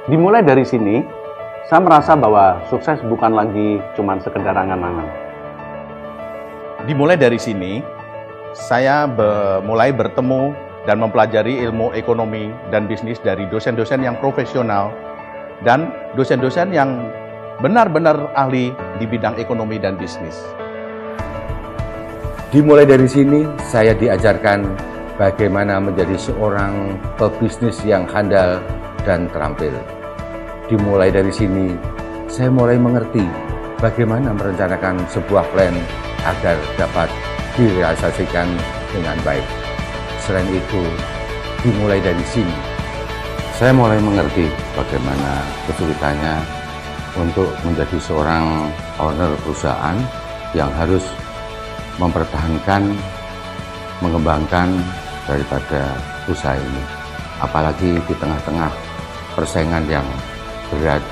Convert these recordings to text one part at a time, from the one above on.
Dimulai dari sini, saya merasa bahwa sukses bukan lagi cuma sekedar angan-angan. Dimulai dari sini, saya mulai bertemu dan mempelajari ilmu ekonomi dan bisnis dari dosen-dosen yang profesional dan dosen-dosen yang benar-benar ahli di bidang ekonomi dan bisnis. Dimulai dari sini, saya diajarkan bagaimana menjadi seorang pebisnis yang handal dan terampil. Dimulai dari sini, saya mulai mengerti bagaimana merencanakan sebuah plan agar dapat direalisasikan dengan baik. Selain itu, dimulai dari sini, saya mulai mengerti bagaimana kesulitannya untuk menjadi seorang owner perusahaan yang harus mempertahankan, mengembangkan daripada usaha ini. Apalagi di tengah-tengah persaingan yang berat,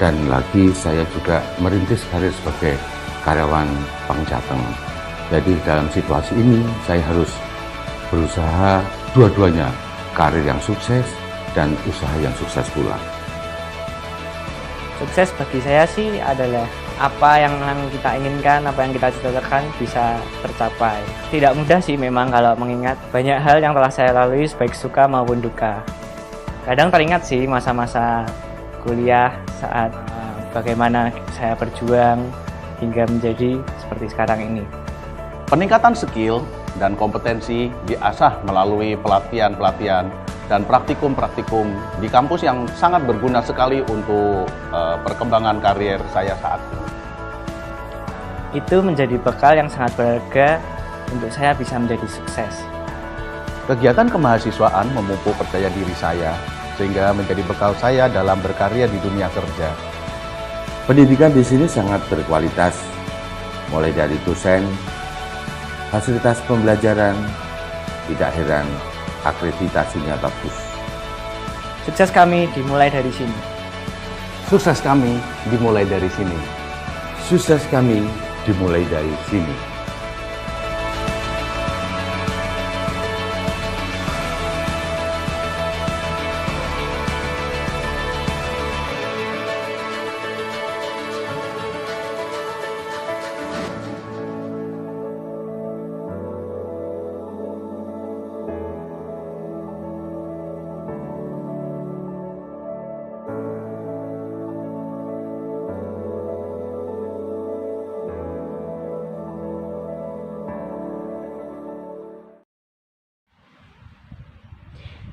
dan lagi saya juga merintis karir sebagai karyawan Bank Jateng. Jadi dalam situasi ini saya harus berusaha dua-duanya, karir yang sukses dan usaha yang sukses pula. Sukses bagi saya sih adalah apa yang kita inginkan, apa yang kita cita-citakan bisa tercapai. Tidak mudah sih memang kalau mengingat banyak hal yang telah saya lalui baik suka maupun duka. Kadang teringat sih masa-masa kuliah saat bagaimana saya berjuang hingga menjadi seperti sekarang ini. Peningkatan skill dan kompetensi diasah melalui pelatihan-pelatihan dan praktikum-praktikum di kampus yang sangat berguna sekali untuk perkembangan karier saya saat ini. Itu menjadi bekal yang sangat berharga untuk saya bisa menjadi sukses. Kegiatan kemahasiswaan memupuk percaya diri saya, sehingga menjadi bekal saya dalam berkarya di dunia kerja. Pendidikan di sini sangat berkualitas, mulai dari dosen, fasilitas pembelajaran, tidak heran akreditasinya bagus. Sukses kami dimulai dari sini. Sukses kami dimulai dari sini. Sukses kami dimulai dari sini.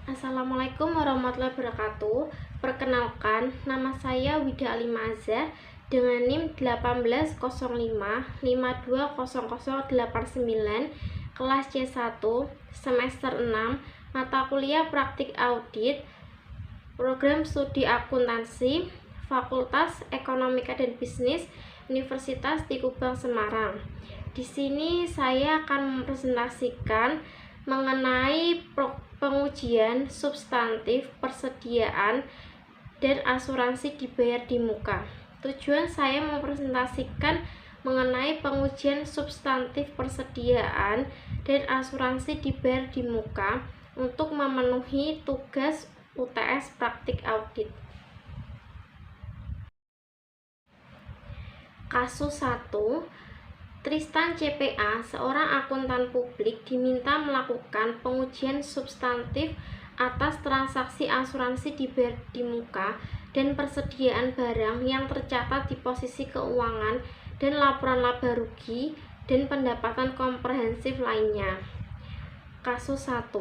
Assalamualaikum warahmatullahi wabarakatuh. Perkenalkan, nama saya Wida Alima Azza dengan NIM 1805520089, kelas C1, semester 6, mata kuliah praktik audit, program studi akuntansi, Fakultas Ekonomika dan Bisnis, Universitas Di Kubang, Semarang. Di sini saya akan mempresentasikan mengenai pengujian substantif persediaan dan asuransi dibayar di muka. Tujuan saya mempresentasikan mengenai pengujian substantif persediaan dan asuransi dibayar di muka untuk memenuhi tugas UTS praktik audit. Kasus 1, Tristan CPA, seorang akuntan publik, diminta melakukan pengujian substantif atas transaksi asuransi dibayar di muka dan persediaan barang yang tercatat di posisi keuangan dan laporan laba rugi dan pendapatan komprehensif lainnya. Kasus 1,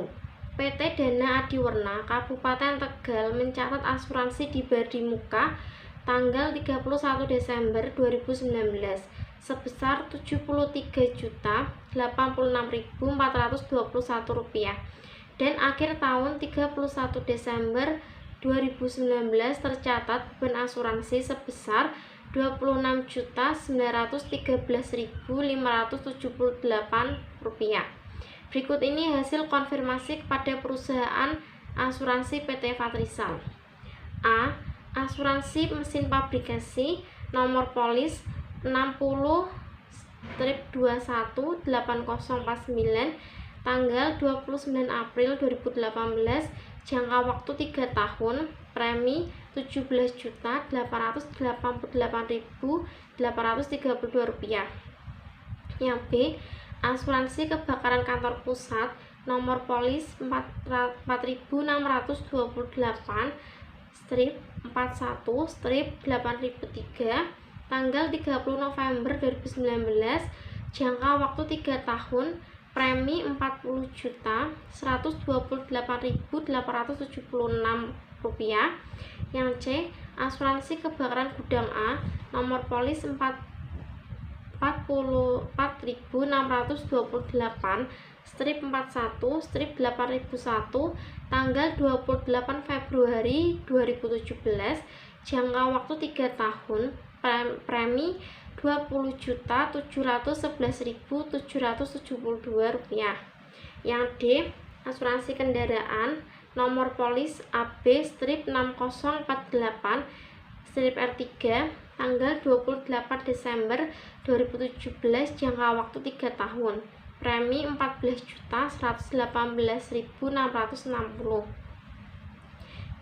PT Dana Adiwerna Kabupaten Tegal mencatat asuransi dibayar di muka tanggal 31 Desember 2019 sebesar Rp73.086.421 dan akhir tahun 31 Desember 2019 tercatat beban asuransi sebesar Rp26.913.578. Berikut ini hasil konfirmasi kepada perusahaan asuransi PT Fatrisal. A. Asuransi mesin pabrikasi nomor polis 60/218049 tanggal 29 April 2018, jangka waktu 3 tahun, premi Rp17.888.832. Yang B. Asuransi kebakaran kantor pusat nomor polis 4628/41/8003 tanggal 30 November 2019, jangka waktu 3 tahun, premi Rp40.128.876. Yang C. Asuransi kebakaran gudang A nomor polis 44.628/41/8001 tanggal 28 Februari 2017, jangka waktu 3 tahun, premi Rp20.711.772. Yang D. Asuransi kendaraan nomor polis AB-6048/R3 tanggal 28 Desember 2017, jangka waktu 3 tahun, premi Rp14.118.660.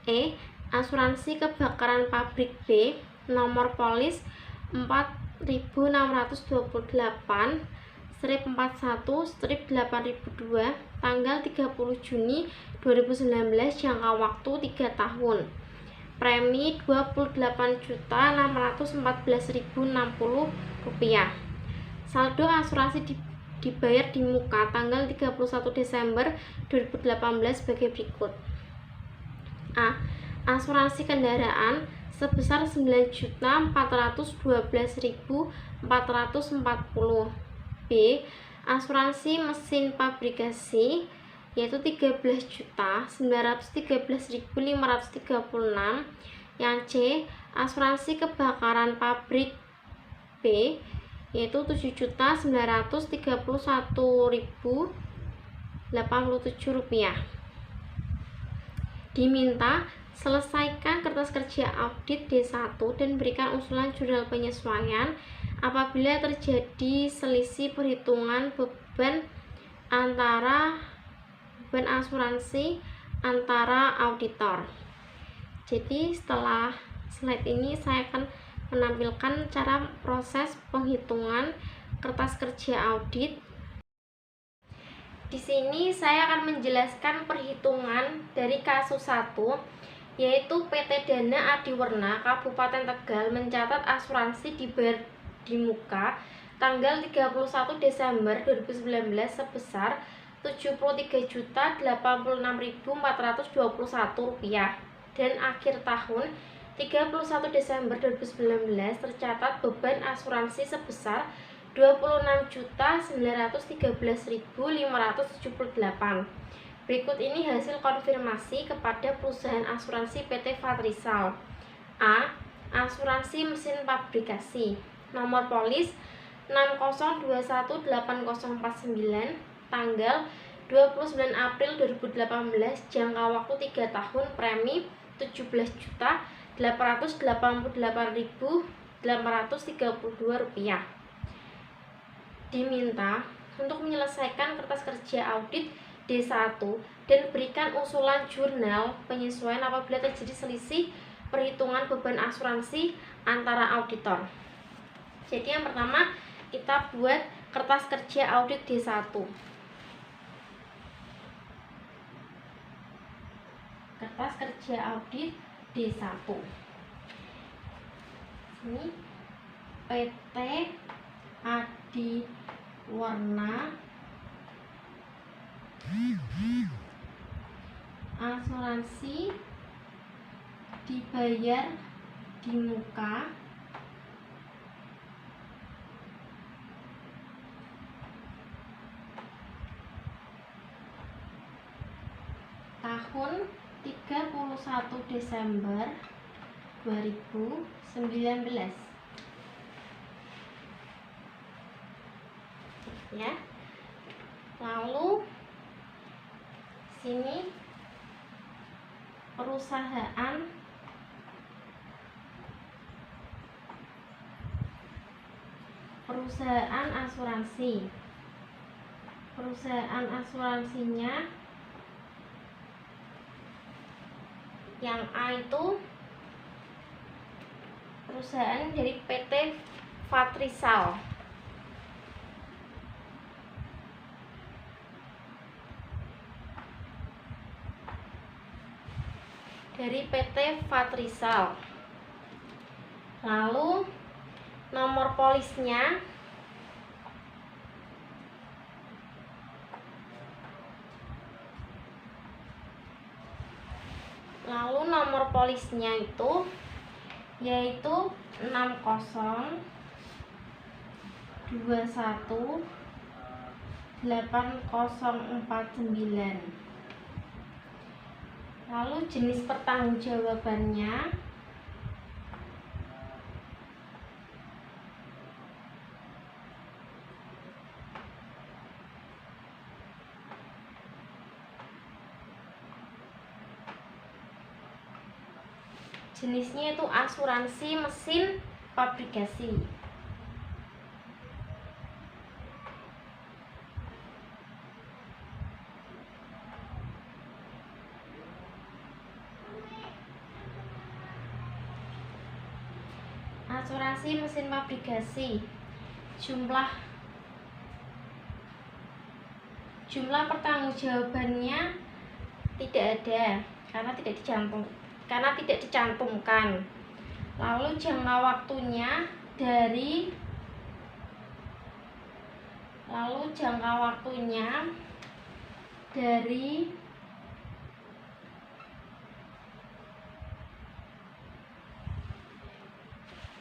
E. Asuransi kebakaran pabrik B nomor polis 46.841/8002 tanggal 30 Juni 2019, jangka waktu 3 tahun, premi Rp28.614.060. Saldo asuransi dibayar di muka tanggal 31 Desember 2018 sebagai berikut. A. Asuransi kendaraan sebesar Rp9.412.440. B. Asuransi mesin pabrikasi yaitu Rp13.913.536. Yang C. Asuransi kebakaran pabrik B yaitu Rp7.931.087. Diminta selesaikan kertas kerja audit D1 dan berikan usulan jurnal penyesuaian apabila terjadi selisih perhitungan beban asuransi antara auditor. Jadi setelah slide ini saya akan menampilkan cara proses penghitungan kertas kerja audit. Di sini saya akan menjelaskan perhitungan dari kasus 1, yaitu PT Dana Adiwarna Kabupaten Tegal mencatat asuransi dibayar di muka tanggal 31 Desember 2019 sebesar Rp76.086.421 dan akhir tahun 31 Desember 2019 tercatat beban asuransi sebesar Rp26.913.578. Berikut ini hasil konfirmasi kepada perusahaan asuransi PT Fatrisal. A. Asuransi mesin pabrikasi nomor polis 60218049 tanggal 29 April 2018, jangka waktu 3 tahun, premi Rp17.888.832. Diminta untuk menyelesaikan kertas kerja audit D1 dan berikan usulan jurnal penyesuaian apabila terjadi selisih perhitungan beban asuransi antara auditor. Jadi yang pertama kita buat kertas kerja audit D1. Kertas kerja audit D1. Ini PT Adiwarna asuransi dibayar di muka tahun 31 31 Desember 2019. Ya. Lalu sini perusahaan asuransi. Perusahaan asuransinya yang A itu perusahaan dari PT Fatrisal. Dari PT Fatrisal. Lalu nomor polisnya itu yaitu 60218049. Lalu jenis pertanggungjawabannya jenisnya itu asuransi mesin pabrikasi. Asuransi mesin pabrikasi. Jumlah pertanggungjawabannya tidak ada karena tidak dicantumkan. Lalu jangka waktunya dari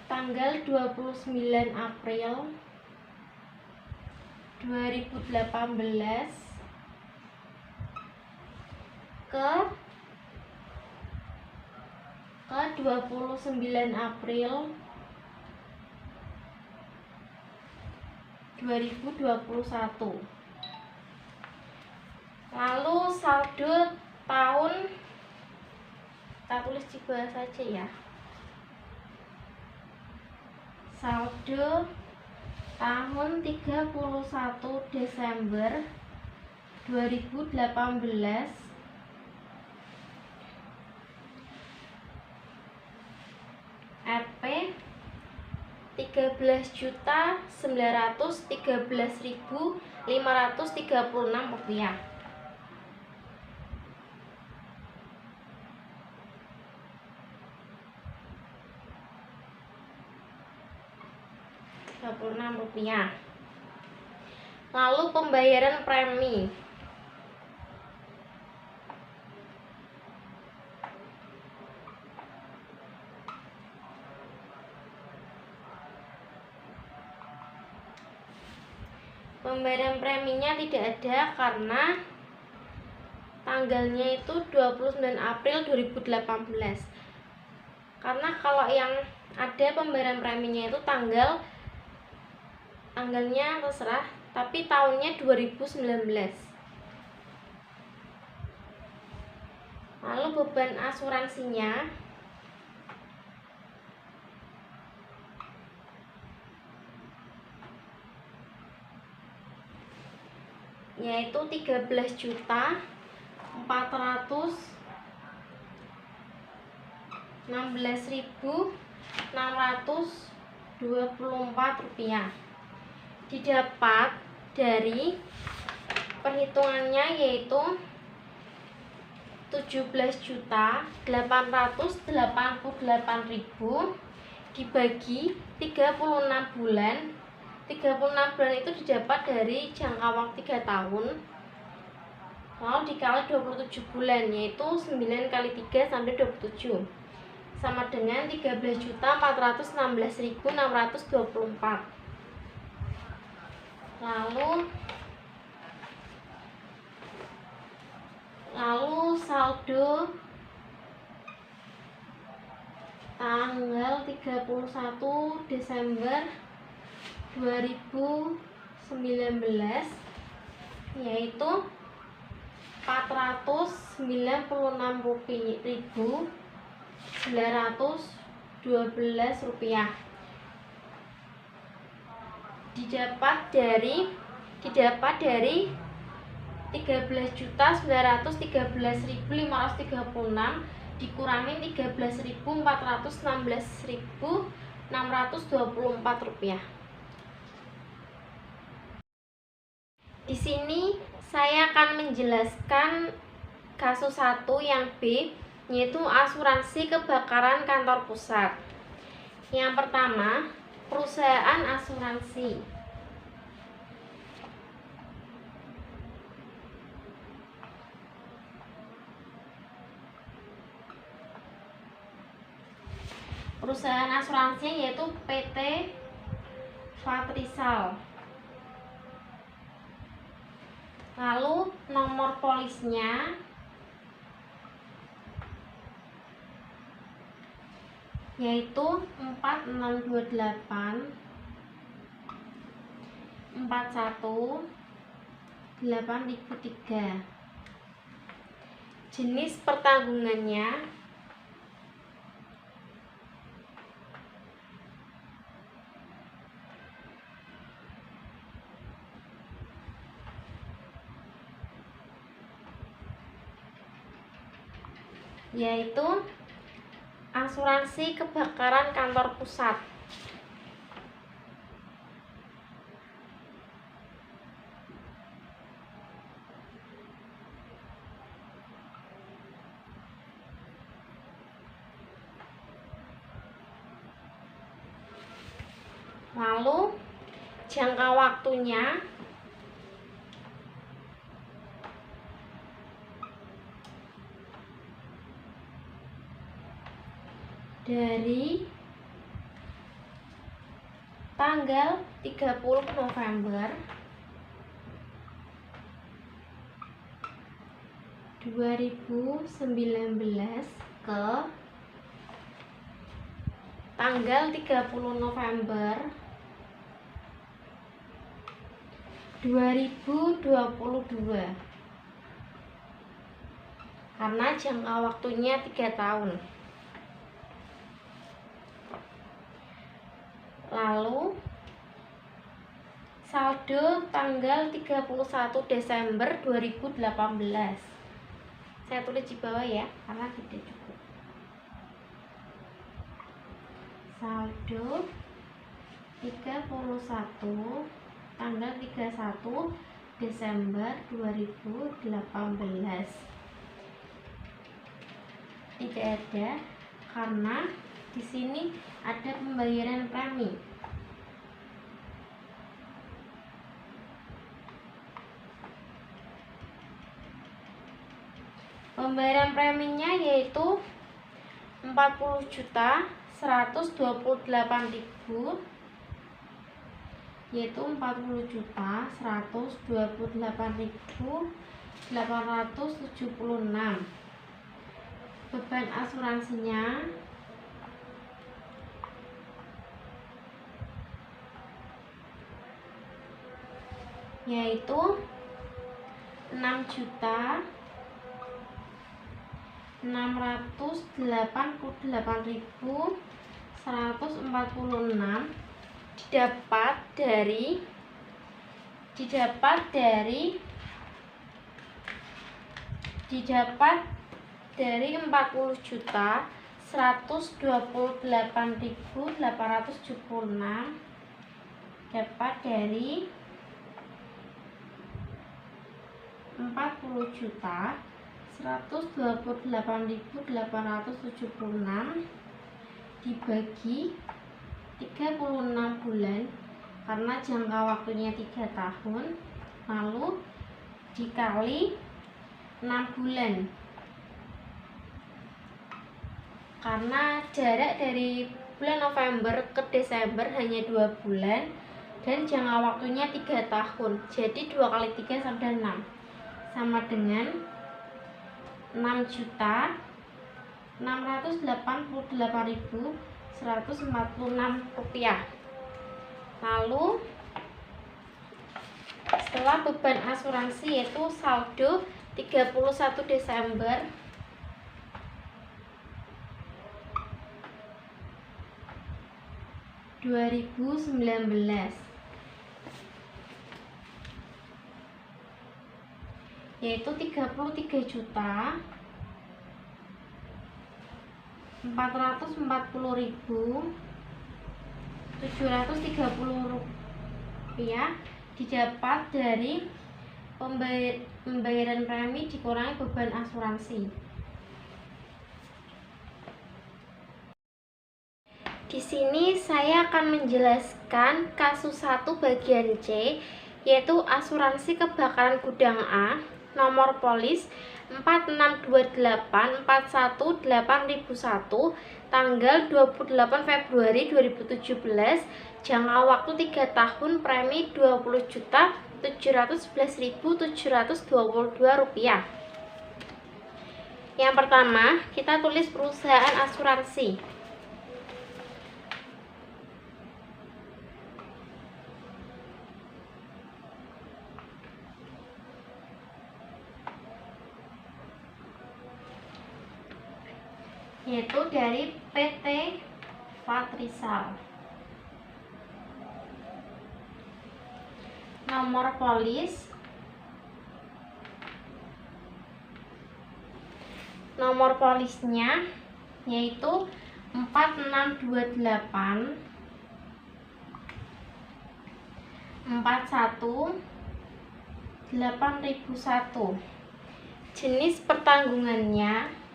tanggal 29 April 2018 ke 29 April 2021. Lalu saldo tahun, kita tulis di bawah saja ya. Saldo tahun 31 Desember 2018 RP 13.913.536 rupiah. Rupiah. Lalu pembayaran premi. Pembayaran preminya tidak ada karena tanggalnya itu 29 April 2018. Karena kalau yang ada pembayaran preminya itu tanggalnya terserah, tapi tahunnya 2019. Lalu beban asuransinya yaitu 13.416.624 rupiah. Didapat dari perhitungannya yaitu 17.888.000 dibagi 36 bulan. 36 bulan itu didapat dari jangka waktu 3 tahun. Lalu dikali 27 bulan yaitu 9 kali 3 sampai 27 sama dengan 13.416.624. Lalu saldo tanggal 31 Desember 2019, yaitu Rp496.912 didapat dari 13.913.536 dikurangi Rp13.416.624. Di sini saya akan menjelaskan kasus 1 yang B, yaitu asuransi kebakaran kantor pusat. Yang pertama, perusahaan asuransi. Perusahaan asuransi yaitu PT Fatrisal. Lalu nomor polisnya yaitu 4628 41 8003. Jenis pertanggungannya yaitu asuransi kebakaran kantor pusat. Lalu jangka waktunya dari tanggal 30 November 2019 ke tanggal 30 November 2022 karena jangka waktunya 3 tahun. Lalu saldo tanggal 31 Desember 2018. Saya tulis di bawah ya, karena tidak cukup. Saldo 31 tanggal 31 Desember 2018. Tidak ada karena di sini ada pembayaran premi. Pembayaran preminya yaitu 40.128.000, yaitu 40.128.876. Beban asuransinya yaitu 6.688.146 didapat dari 40.128.876 dapat dari 40.128.876 dibagi 36 bulan karena jangka waktunya 3 tahun, lalu dikali 6 bulan karena jarak dari bulan November ke Desember hanya 2 bulan dan jangka waktunya 3 tahun, jadi 2 kali 3 sama 6 sama dengan Rp688.146. Lalu setelah beban asuransi yaitu saldo 31 Desember yaitu Rp34.730.730 didapat dari pembayaran premi dikurangi beban asuransi. Di sini saya akan menjelaskan kasus 1 bagian C, yaitu asuransi kebakaran gudang A, nomor polis 4628418001, tanggal 28 Februari 2017, jangka waktu 3 tahun, premi Rp20.711.722. Yang pertama, kita tulis perusahaan asuransi. Yaitu dari PT Fatrisal. Nomor polis nomor polisnya yaitu 4628 41 8001. Jenis pertanggungannya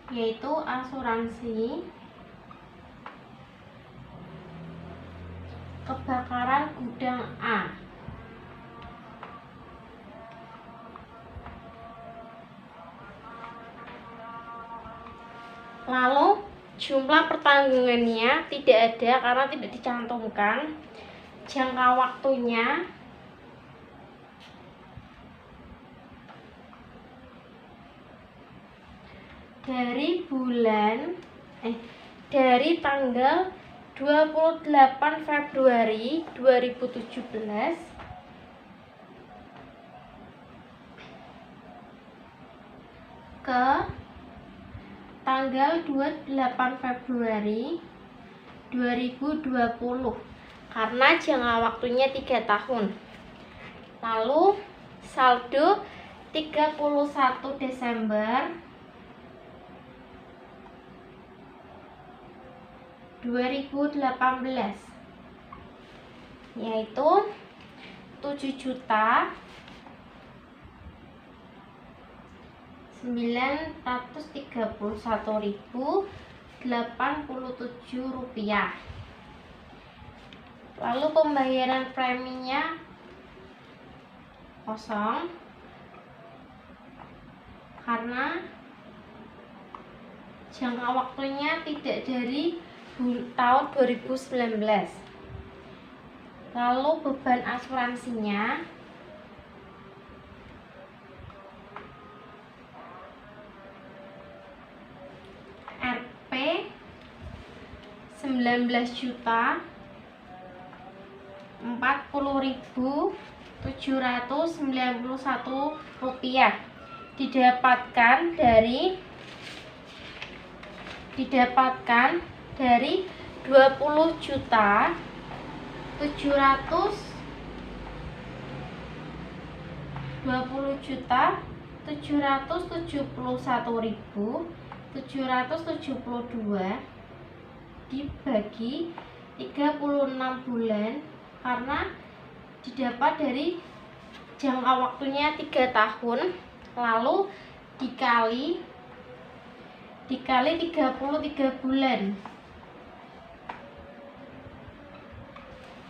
yaitu asuransi kebakaran gudang A. Lalu jumlah pertanggungannya tidak ada karena tidak dicantumkan. Jangka waktunya dari tanggal 28 Februari 2017 ke tanggal 28 Februari 2020 karena jangka waktunya 3 tahun. Lalu saldo 31 Desember 2018 yaitu 7.931.087 rupiah. Lalu pembayaran preminya kosong karena jangka waktunya tidak dari tahun 2019. Lalu beban asuransinya Rp 19.040.791 rupiah didapatkan dari 20.771.772 dibagi 36 bulan karena didapat dari jangka waktunya 3 tahun, lalu dikali 33 bulan.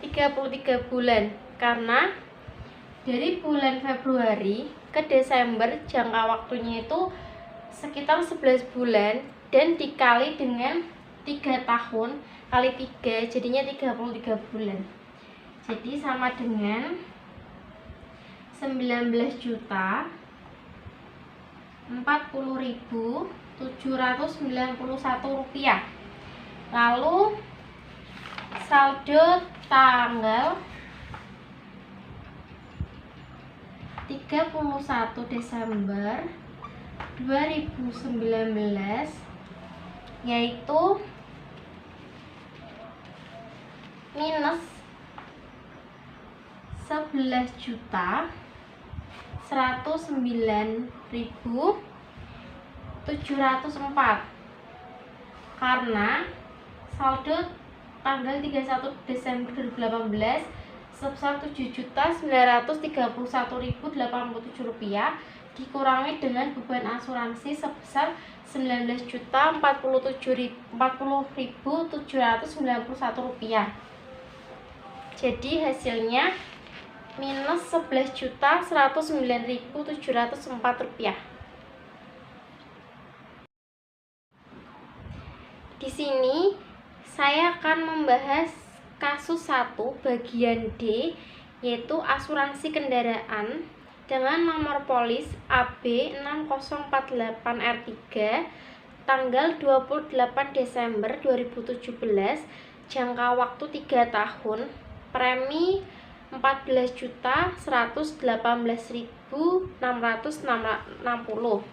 33 bulan karena dari bulan Februari ke Desember jangka waktunya itu sekitar 11 bulan dan dikali dengan 3 tahun kali 3 jadinya 33 bulan. Jadi sama dengan 19.040.791 rupiah. Lalu saldo tanggal 31 Desember 2019 yaitu minus 11.109.704 karena saldo tanggal 31 Desember 2018 sebesar 7.931.087 rupiah dikurangi dengan beban asuransi sebesar 19.040.791 rupiah. Jadi hasilnya minus 11.109.704 rupiah. Di sini saya akan membahas kasus 1 bagian D, yaitu asuransi kendaraan dengan nomor polis AB 6048R3 tanggal 28 Desember 2017, jangka waktu 3 tahun, premi 14.118.660.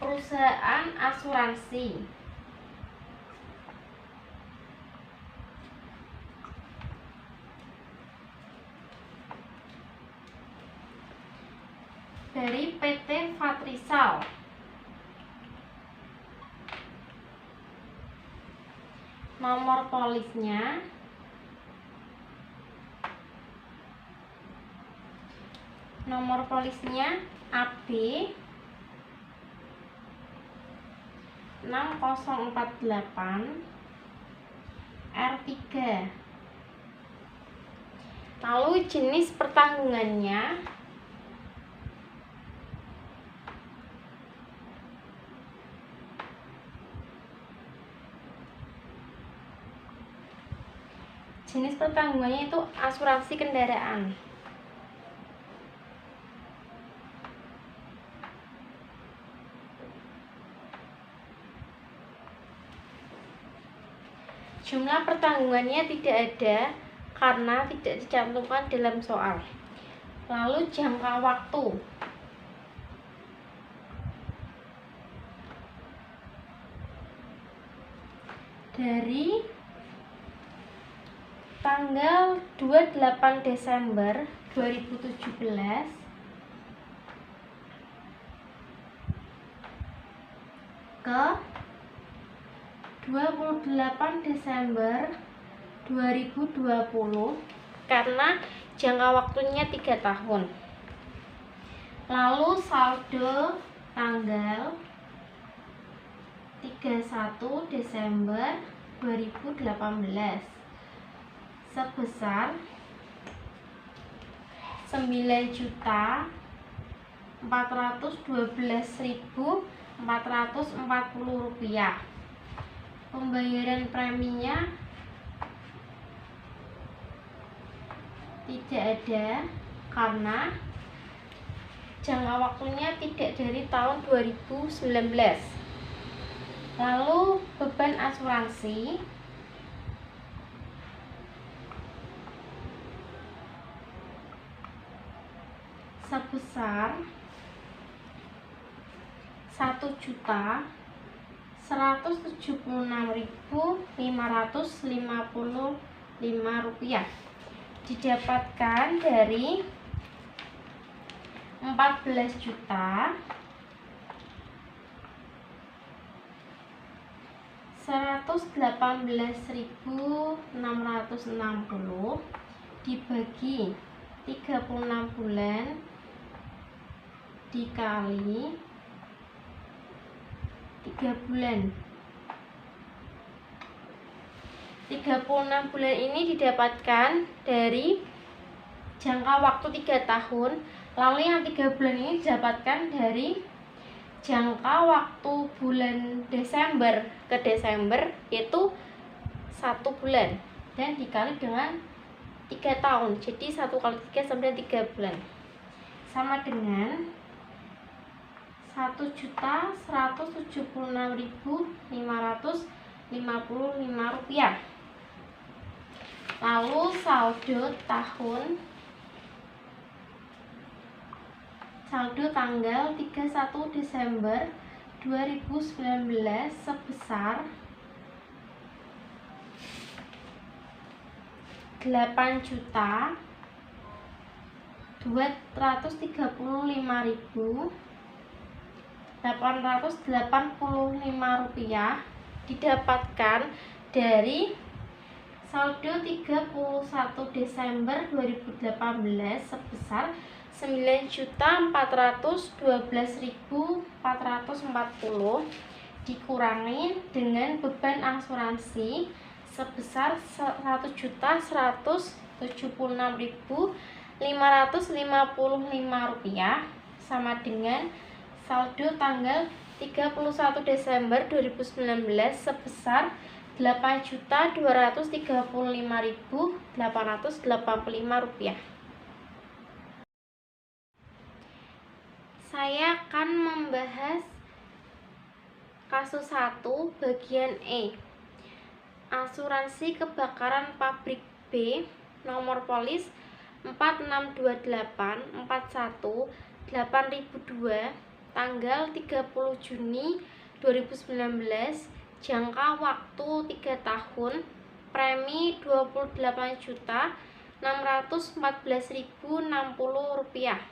Perusahaan asuransi dari PT Fatrisal. Nomor polisnya AB 6048 R3. Lalu jenis pertanggungannya itu asuransi kendaraan. Jumlah pertanggungannya tidak ada karena tidak dicantumkan dalam soal. Lalu jangka waktu. Dari tanggal 28 Desember 2017 ke 28 Desember 2020 karena jangka waktunya 3 tahun. Lalu saldo tanggal 31 Desember 2018 sebesar 9.412.440 rupiah. Pembayaran preminya tidak ada karena jangka waktunya tidak dari tahun 2019. Lalu beban asuransi sebesar 1.176.555 rupiah didapatkan dari 14.118.660 dibagi 36 bulan dikali 3 bulan. 36 bulan ini didapatkan dari jangka waktu 3 tahun. Lalu yang 3 bulan ini didapatkan dari jangka waktu bulan Desember ke Desember yaitu 1 bulan dan dikali dengan 3 tahun, jadi 1 kali 3 sampai 3 bulan sama dengan 1.176.555 rupiah. Lalu saldo tanggal 31 Desember 2019 sebesar 8.235.885 rupiah didapatkan dari saldo 31 Desember 2018 sebesar 9.412.440 dikurangi dengan beban asuransi sebesar 1.176.555 rupiah sama dengan saldo tanggal 31 Desember 2019 sebesar 8.235.885 rupiah. Saya akan membahas kasus 1 bagian E. Asuransi kebakaran pabrik B nomor polis 4628418002 tanggal 30 Juni 2019, jangka waktu 3 tahun, premi 28.614.060 rupiah.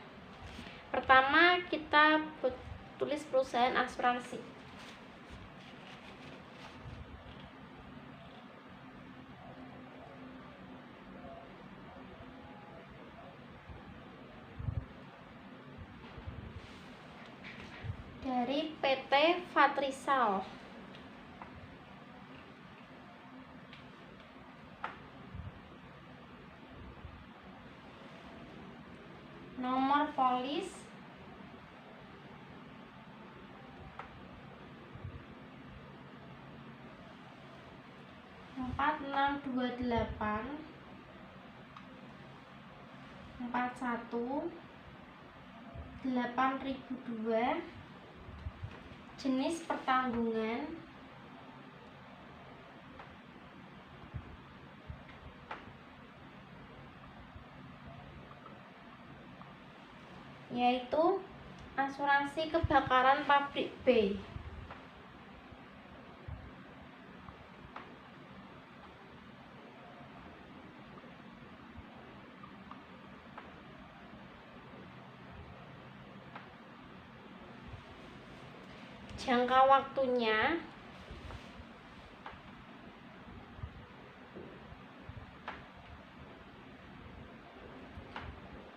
Pertama kita tulis perusahaan asuransi. Dari PT Fatrisal. Nomor polis 4628418002, jenis pertanggungan yaitu asuransi kebakaran pabrik B. Jangka waktunya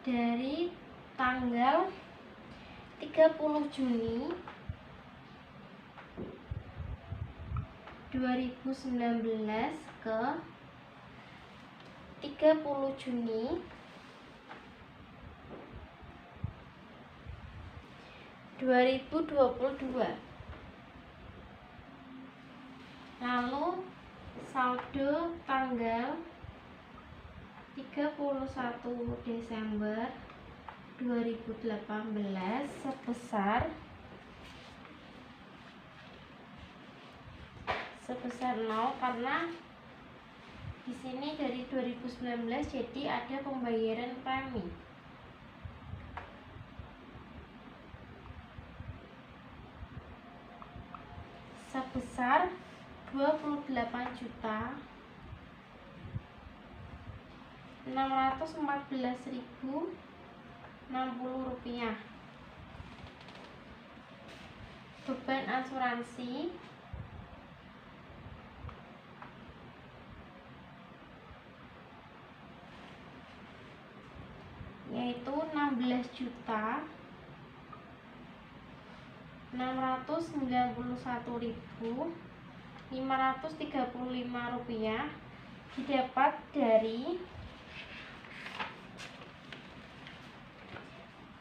dari tanggal 30 Juni 2019 ke 30 Juni 2022. Lalu saldo tanggal 31 Desember 2018 sebesar 0 karena di sini dari 2019 jadi ada pembayaran premi. Sebesar 28.614.060 rupiah. Beban asuransi yaitu 16.691.535 rupiah didapat dari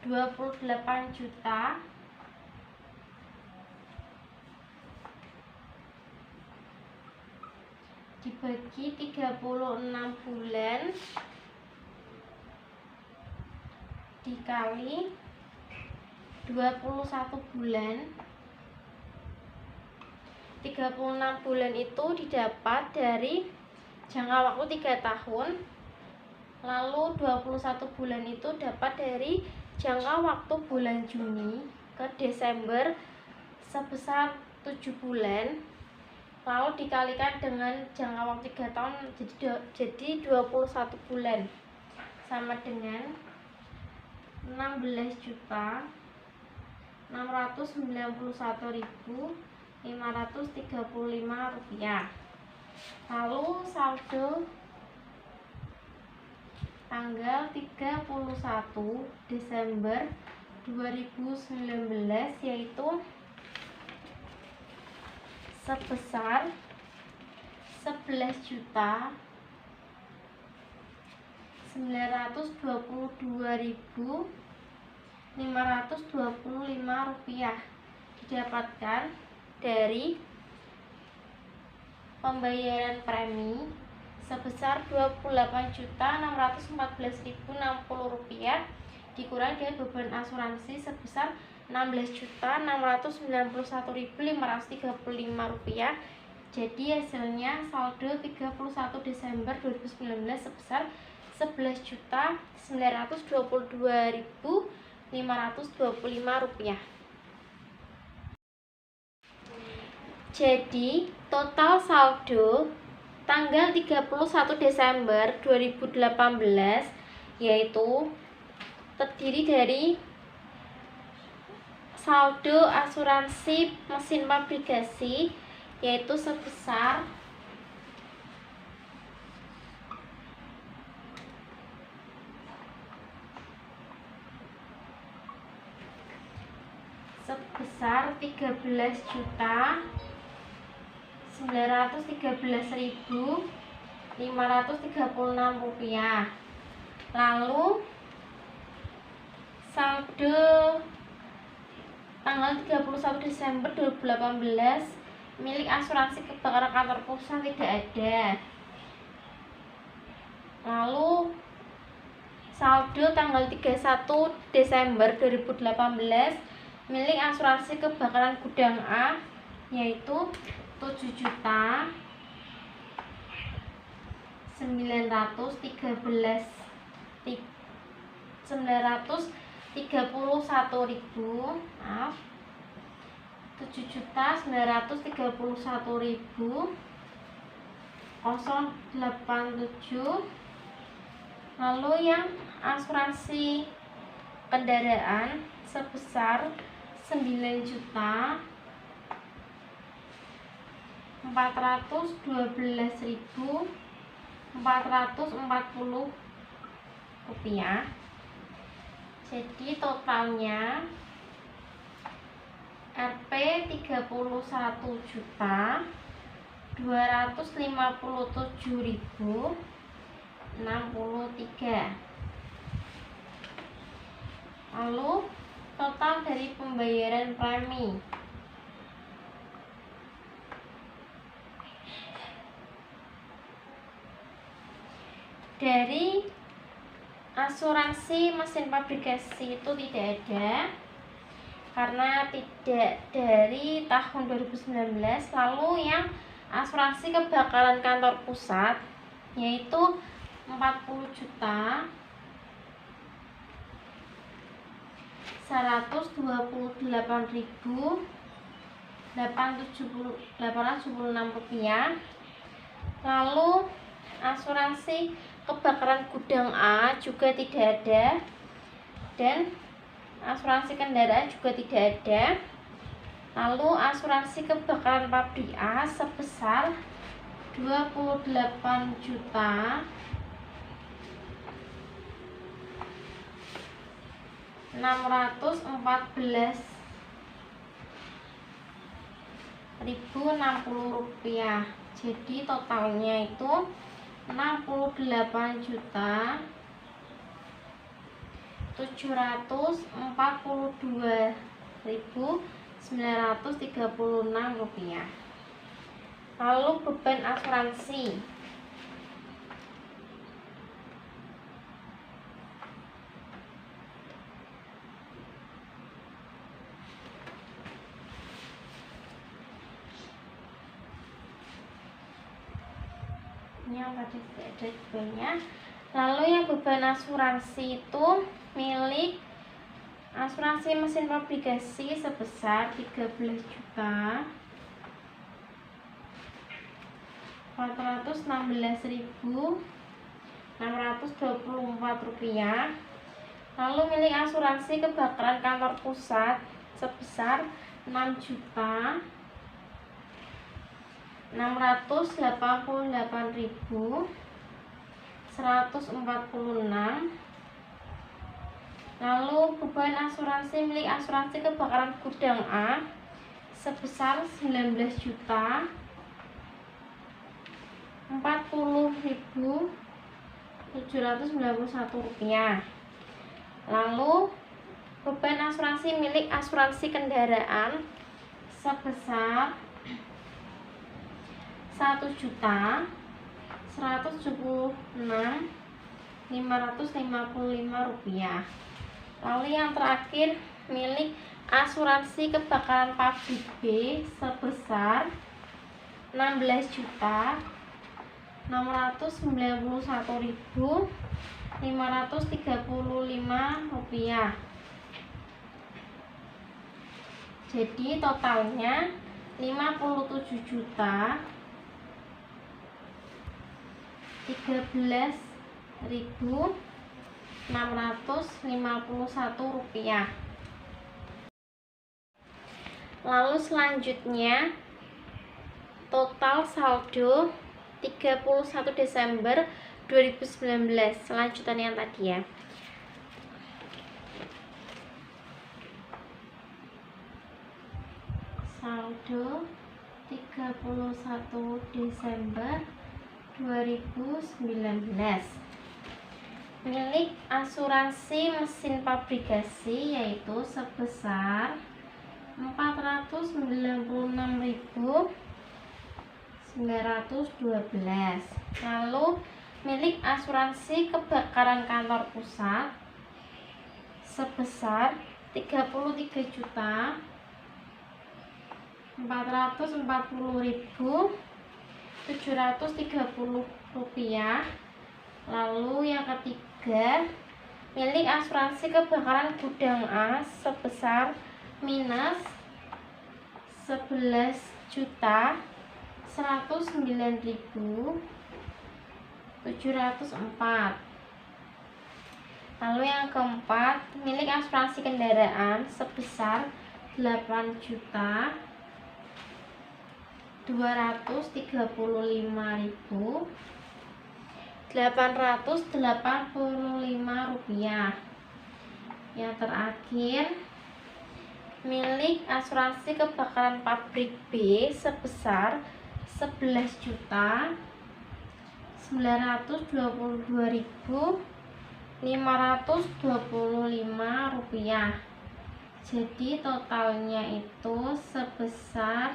28.614.060 dibagi 36 bulan dikali 21 bulan. 36 bulan itu didapat dari jangka waktu 3 tahun. Lalu 21 bulan itu dapat dari jangka waktu bulan Juni ke Desember sebesar 7 bulan. Lalu dikalikan dengan jangka waktu 3 tahun jadi 21 bulan. Sama dengan 16.691.535 rupiah. Lalu saldo tanggal 31 Desember 2019 yaitu sebesar 11.922.525 rupiah didapatkan dari pembayaran premi sebesar 28.614.060 rupiah dikurangi dengan beban asuransi sebesar 16.691.535 rupiah. Jadi hasilnya saldo 31 Desember 2019 sebesar 11.922.525 rupiah. Jadi total saldo tanggal 31 Desember 2018 yaitu terdiri dari saldo asuransi mesin pabrikasi yaitu sebesar sebesar 13.913.536 rupiah. Lalu saldo tanggal 31 Desember 2018 milik asuransi kebakaran kantor pusat tidak ada. Lalu saldo tanggal 31 Desember 2018 milik asuransi kebakaran gudang A yaitu 7.931.087. Lalu yang asuransi kendaraan sebesar 9.412.440 rupiah. Jadi totalnya Rp 31.257.063. Lalu total dari pembayaran premi dari asuransi mesin pabrikasi itu tidak ada karena tidak dari tahun 2019. Lalu yang asuransi kebakaran kantor pusat yaitu 40.128.876 rupiah. Lalu asuransi kebakaran gudang A juga tidak ada dan asuransi kendaraan juga tidak ada. Lalu asuransi kebakaran pabrik A sebesar 28.614.060 rupiah. Jadi totalnya itu 68.742.936 rupiah. Lalu beban asuransi. Ini yang tadi ada bebannya. Lalu yang beban asuransi itu milik asuransi mesin obligasi sebesar 13.416.624 rupiah. Lalu milik asuransi kebakaran kantor pusat sebesar 6.688.146. Lalu beban asuransi milik asuransi kebakaran gudang A sebesar 19.040.791 rupiah. Lalu beban asuransi milik asuransi kendaraan sebesar 1.176.555 rupiah. Lalu yang terakhir milik asuransi kebakaran pabrik B sebesar 16.691.535 rupiah. Jadi totalnya 57.13.651 rupiah. Lalu selanjutnya total saldo 31 Desember 2019. Selanjutan yang tadi ya. Saldo 31 Desember 2019 milik asuransi mesin pabrikasi yaitu sebesar 496.912. Lalu milik asuransi kebakaran kantor pusat sebesar 33.440.730 rupiah. Lalu yang ketiga milik asuransi kebakaran gudang A sebesar minus 11.109.704. Lalu yang keempat milik asuransi kendaraan sebesar 8.255.885 rupiah. Yang terakhir milik asuransi kebakaran pabrik B sebesar 11.922.525 rupiah. Jadi totalnya itu sebesar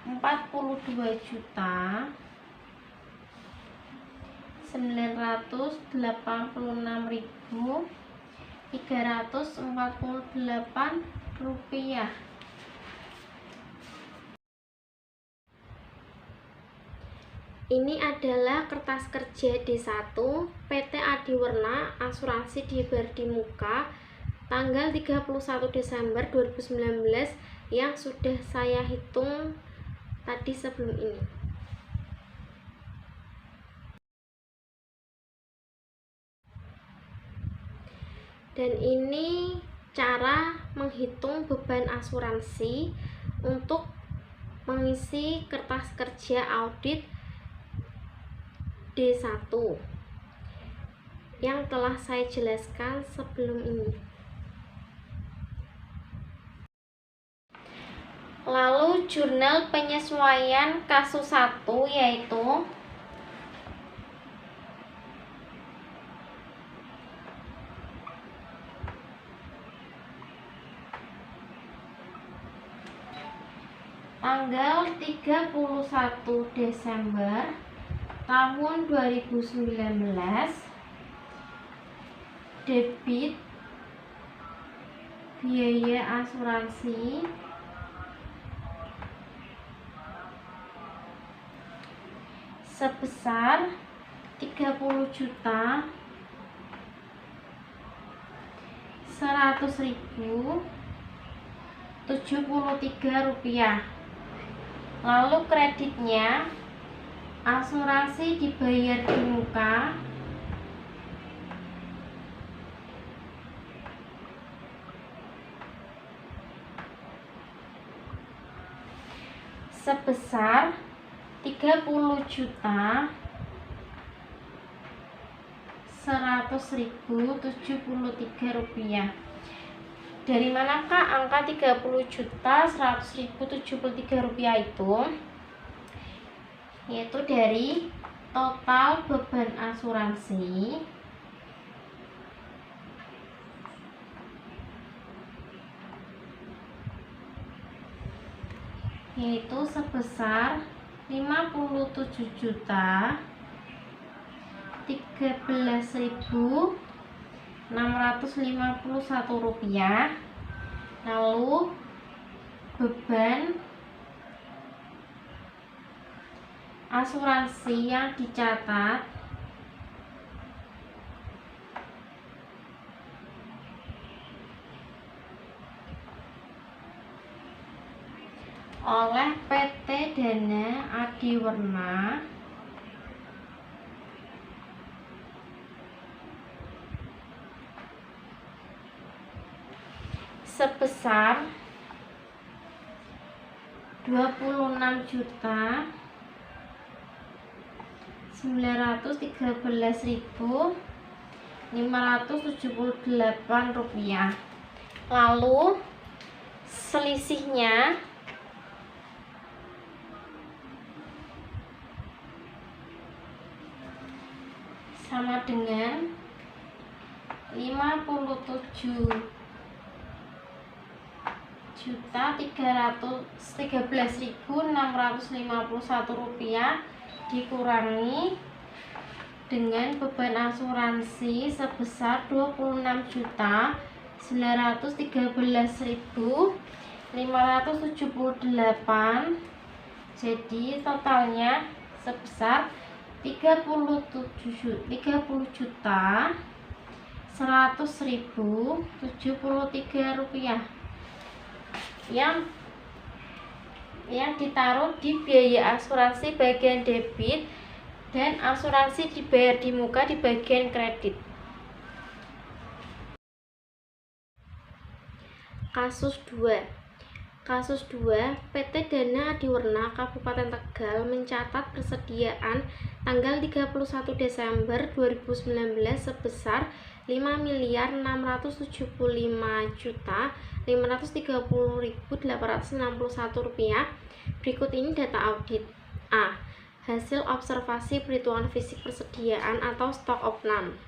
42.986.348 rupiah. Ini adalah kertas kerja D1 PT Adiwarna Asuransi di Berdimuka tanggal 31 Desember 2019 yang sudah saya hitung tadi sebelum ini. Dan ini cara menghitung beban asuransi untuk mengisi kertas kerja audit D1 yang telah saya jelaskan sebelum ini. Lalu jurnal penyesuaian kasus 1 yaitu tanggal 31 Desember tahun 2019, debit biaya asuransi sebesar 30.100.073 rupiah. Lalu kreditnya asuransi dibayar di muka sebesar 30.100.073 rupiah. Dari manakah angka 30.100.073 rupiah itu? Yaitu dari total beban asuransi yaitu sebesar 57.13.651 rupiah. Lalu beban asuransi yang dicatat oleh PT Dana Adiwerna sebesar 26.913.578 rupiah. Lalu selisihnya sama dengan 57.313.651 rupiah dikurangi dengan beban asuransi sebesar 26.913.578. Jadi totalnya sebesar 30.100.073 rupiah yang ditaruh di biaya asuransi bagian debit dan asuransi dibayar di muka di bagian kredit. Kasus 2. Kasus 2, PT Dana Adiwerna Kabupaten Tegal mencatat persediaan tanggal 31 Desember 2019 sebesar 5.675.530.861 rupiah. Berikut ini data audit. A. Hasil observasi perhitungan fisik persediaan atau stok opnam.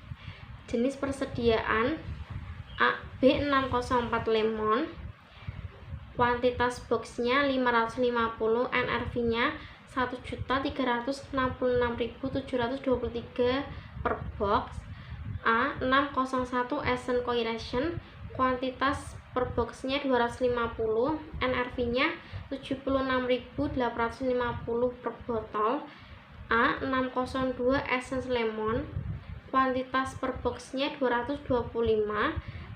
Jenis persediaan A, B604 lemon. Kuantitas boxnya 550, NRV-nya 1.366.723 per box. A. 601 Essence Coiration. Kuantitas per boxnya 250, NRV-nya 76.850 per botol. A. 602 Essence Lemon. Kuantitas per boxnya 225,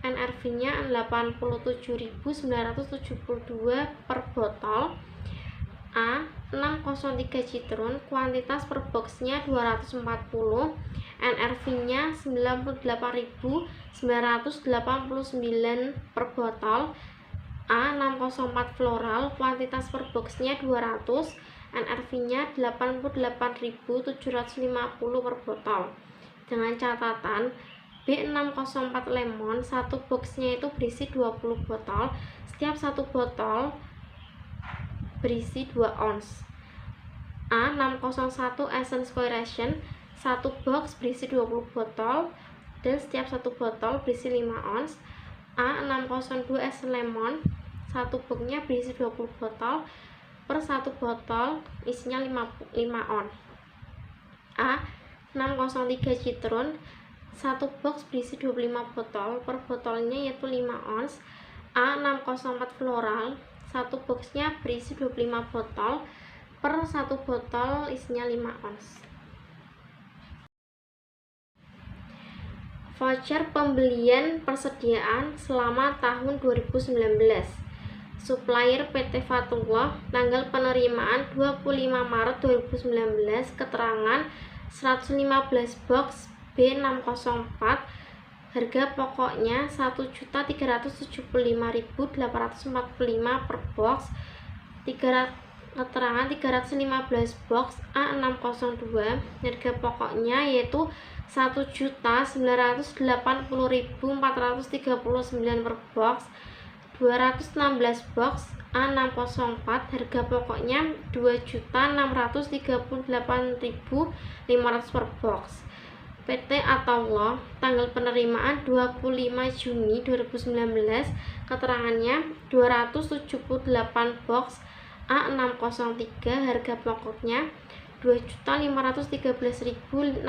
NRV-nya 87.972 per botol. A. 603 Citron. Kuantitas per boxnya 240, NRV-nya 98.989 per botol. A. 604 Floral. Kuantitas per boxnya 200, NRV-nya 88.750 per botol. Dengan catatan B604 lemon, satu boxnya itu berisi 20 botol, setiap satu botol berisi 2 ons. A. 601 Essence Coiration, satu box berisi 20 botol dan setiap satu botol berisi 5 ons. A. 602 Essence Lemon, satu boxnya berisi 20 botol, per 1 botol isinya 5 on. A. 603 citron, 1 box berisi 25 botol, per botolnya yaitu 5 ons. A. 604 floral, 1 boxnya berisi 25 botol, per 1 botol isinya 5 ons. Voucher pembelian persediaan selama tahun 2019. Supplier PT Fatullah, tanggal penerimaan 25 Maret 2019, keterangan 115 box B604, harga pokoknya 1.375.845 per box. Keterangan 315 box A602, harga pokoknya yaitu 1.980.439 per box. 216 box A604, harga pokoknya 2.638.500 per box. PT Atawallah, tanggal penerimaan 25 Juni 2019, keterangannya 278 box A603, harga pokoknya 2.513.625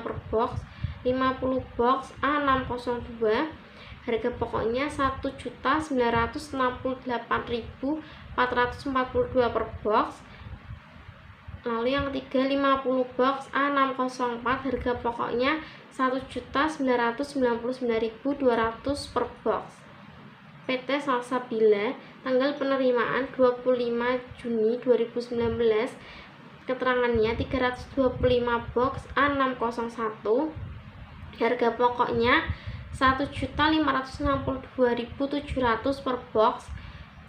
per box. 50 box A602, harga pokoknya 1.968.442 per box. Lalu yang ketiga 50 box A604, harga pokoknya 1.999.200 per box. PT Salsabila, tanggal penerimaan 25 Juni 2019, keterangannya 325 box A601, harga pokoknya 1.562.700 per box.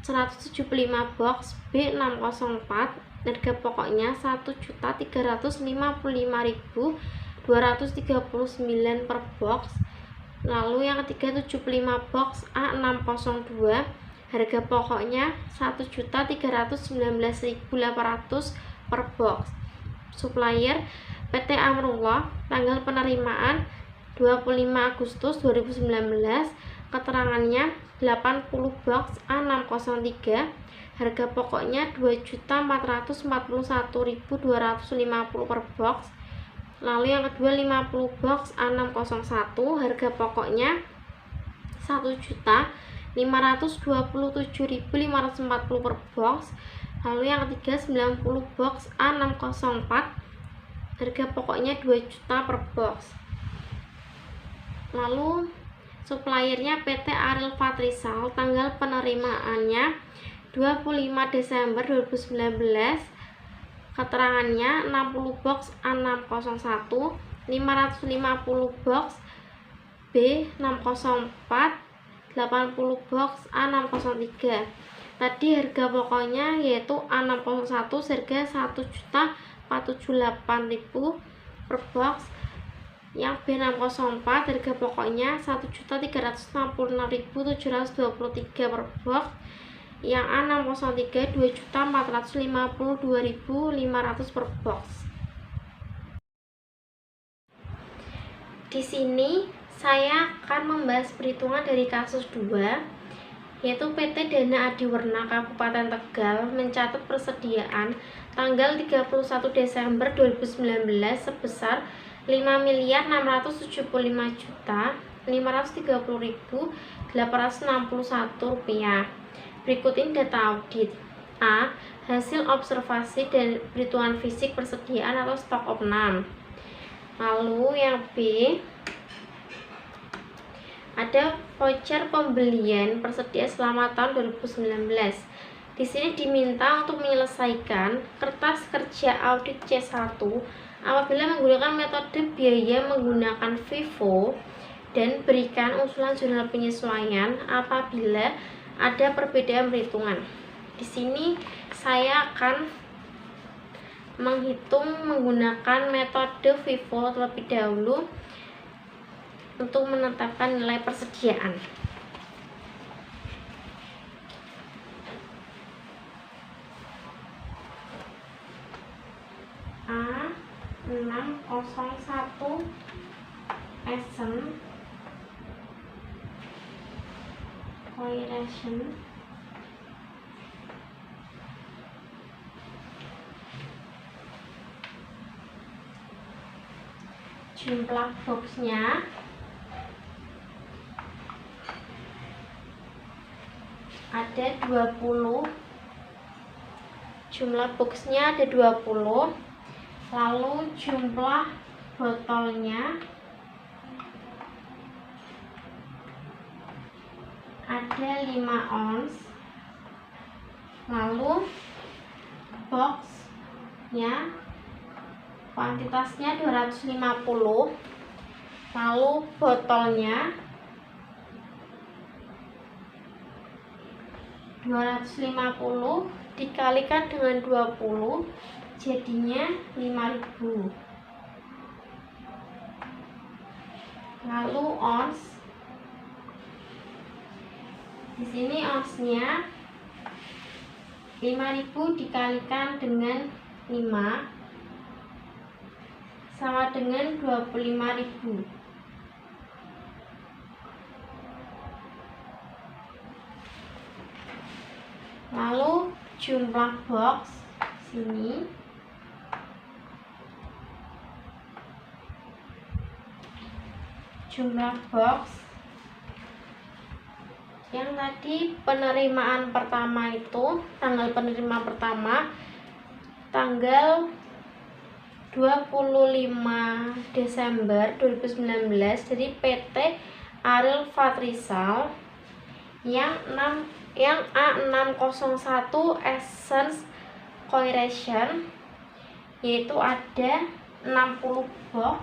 175 box B604, harga pokoknya 1.355.239 per box. Lalu yang ketiga 75 box A602, harga pokoknya 1.319.800 per box. Supplier PT Amrullah, tanggal penerimaan 25 Agustus 2019, keterangannya 80 box A603, harga pokoknya 2.441.250 per box. Lalu yang kedua 50 box A601, harga pokoknya 1.527.540 per box. Lalu yang ketiga 90 box A604, harga pokoknya 2 juta per box. Lalu suppliernya PT Ariel Fatrisal, tanggal penerimaannya 25 Desember 2019, keterangannya 60 box A601, 550 box B604, 80 box A603. Tadi harga pokoknya yaitu A601 harga 1.478.000 per box. Yang B604 harga pokoknya 1.366.723 per box. Yang A603 2.452.500 per box. Di sini saya akan membahas perhitungan dari kasus 2, yaitu PT Dana Adiwarna Kabupaten Tegal mencatat persediaan tanggal 31 Desember 2019 sebesar 5.675.530.861 rupiah. Berikut ini data audit. A. Hasil observasi dan perhitungan fisik persediaan atau stok opnam. Lalu yang B, ada voucher pembelian persediaan selama tahun 2019. Di sini diminta untuk menyelesaikan kertas kerja audit C1 apabila menggunakan metode biaya menggunakan FIFO dan berikan usulan jurnal penyesuaian apabila ada perbedaan perhitungan. Di sini saya akan menghitung menggunakan metode FIFO terlebih dahulu untuk menetapkan nilai persediaan. A601 Essen Correlation jumlah boxnya ada 20. Jumlah boxnya ada 20. Lalu jumlah botolnya ada 5 ons. Lalu boxnya kuantitasnya 250. Lalu botolnya 250 dikalikan dengan 20 jadinya 5.000. Lalu ons, di sini onsnya 5.000 dikalikan dengan 5 sama dengan 25.000. Lalu jumlah box sini jumlah box yang tadi penerimaan pertama itu tanggal penerima pertama tanggal 25 Desember 2019 dari PT Ariel Fatrisal yang A601 Essence Coiration, yaitu ada 60 box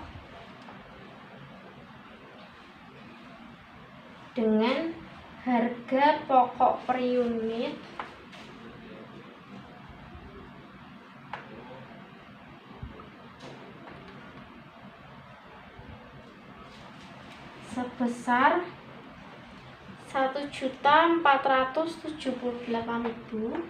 dengan harga pokok per unit sebesar 1.478.000.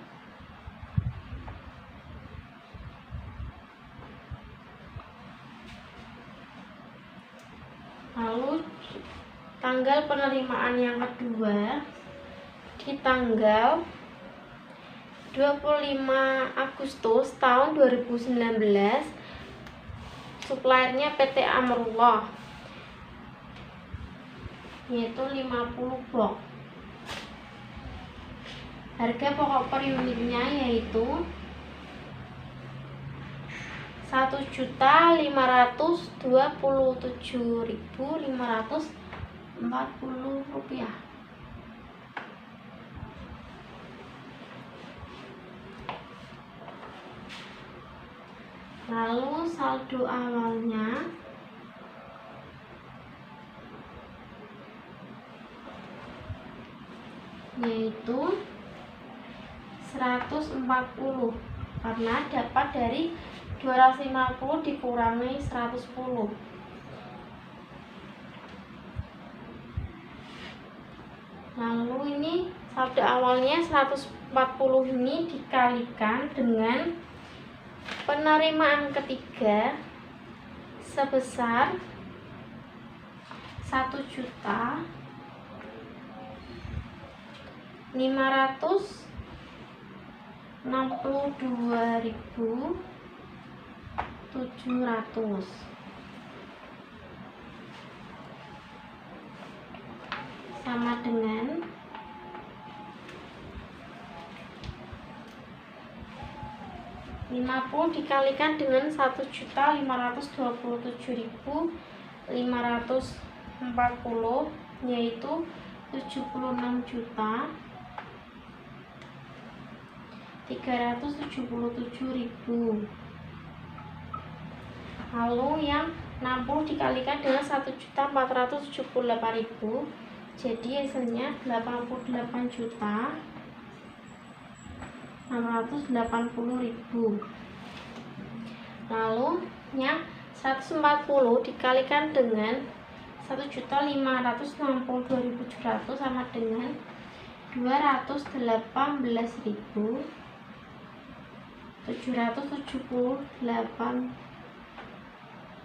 Lalu tanggal penerimaan yang kedua di tanggal 25 Agustus tahun 2019, suppliernya PT Amrullah, yaitu 50 box. Harga pokok per unitnya yaitu 1.527.540 rupiah. Lalu saldo awalnya yaitu 140 karena dapat dari 250 dikurangi 110. Lalu ini saldo awalnya 140 ini dikalikan dengan penerimaan ketiga sebesar 1.562.700 sama dengan 50 dikalikan dengan 1.527.540 yaitu 76.377.000. Lalu yang 60 dikalikan dengan 1.478.000 jadi hasilnya 88.680.000. Lalu yang 140 dikalikan dengan 1.562.700 sama dengan 218.778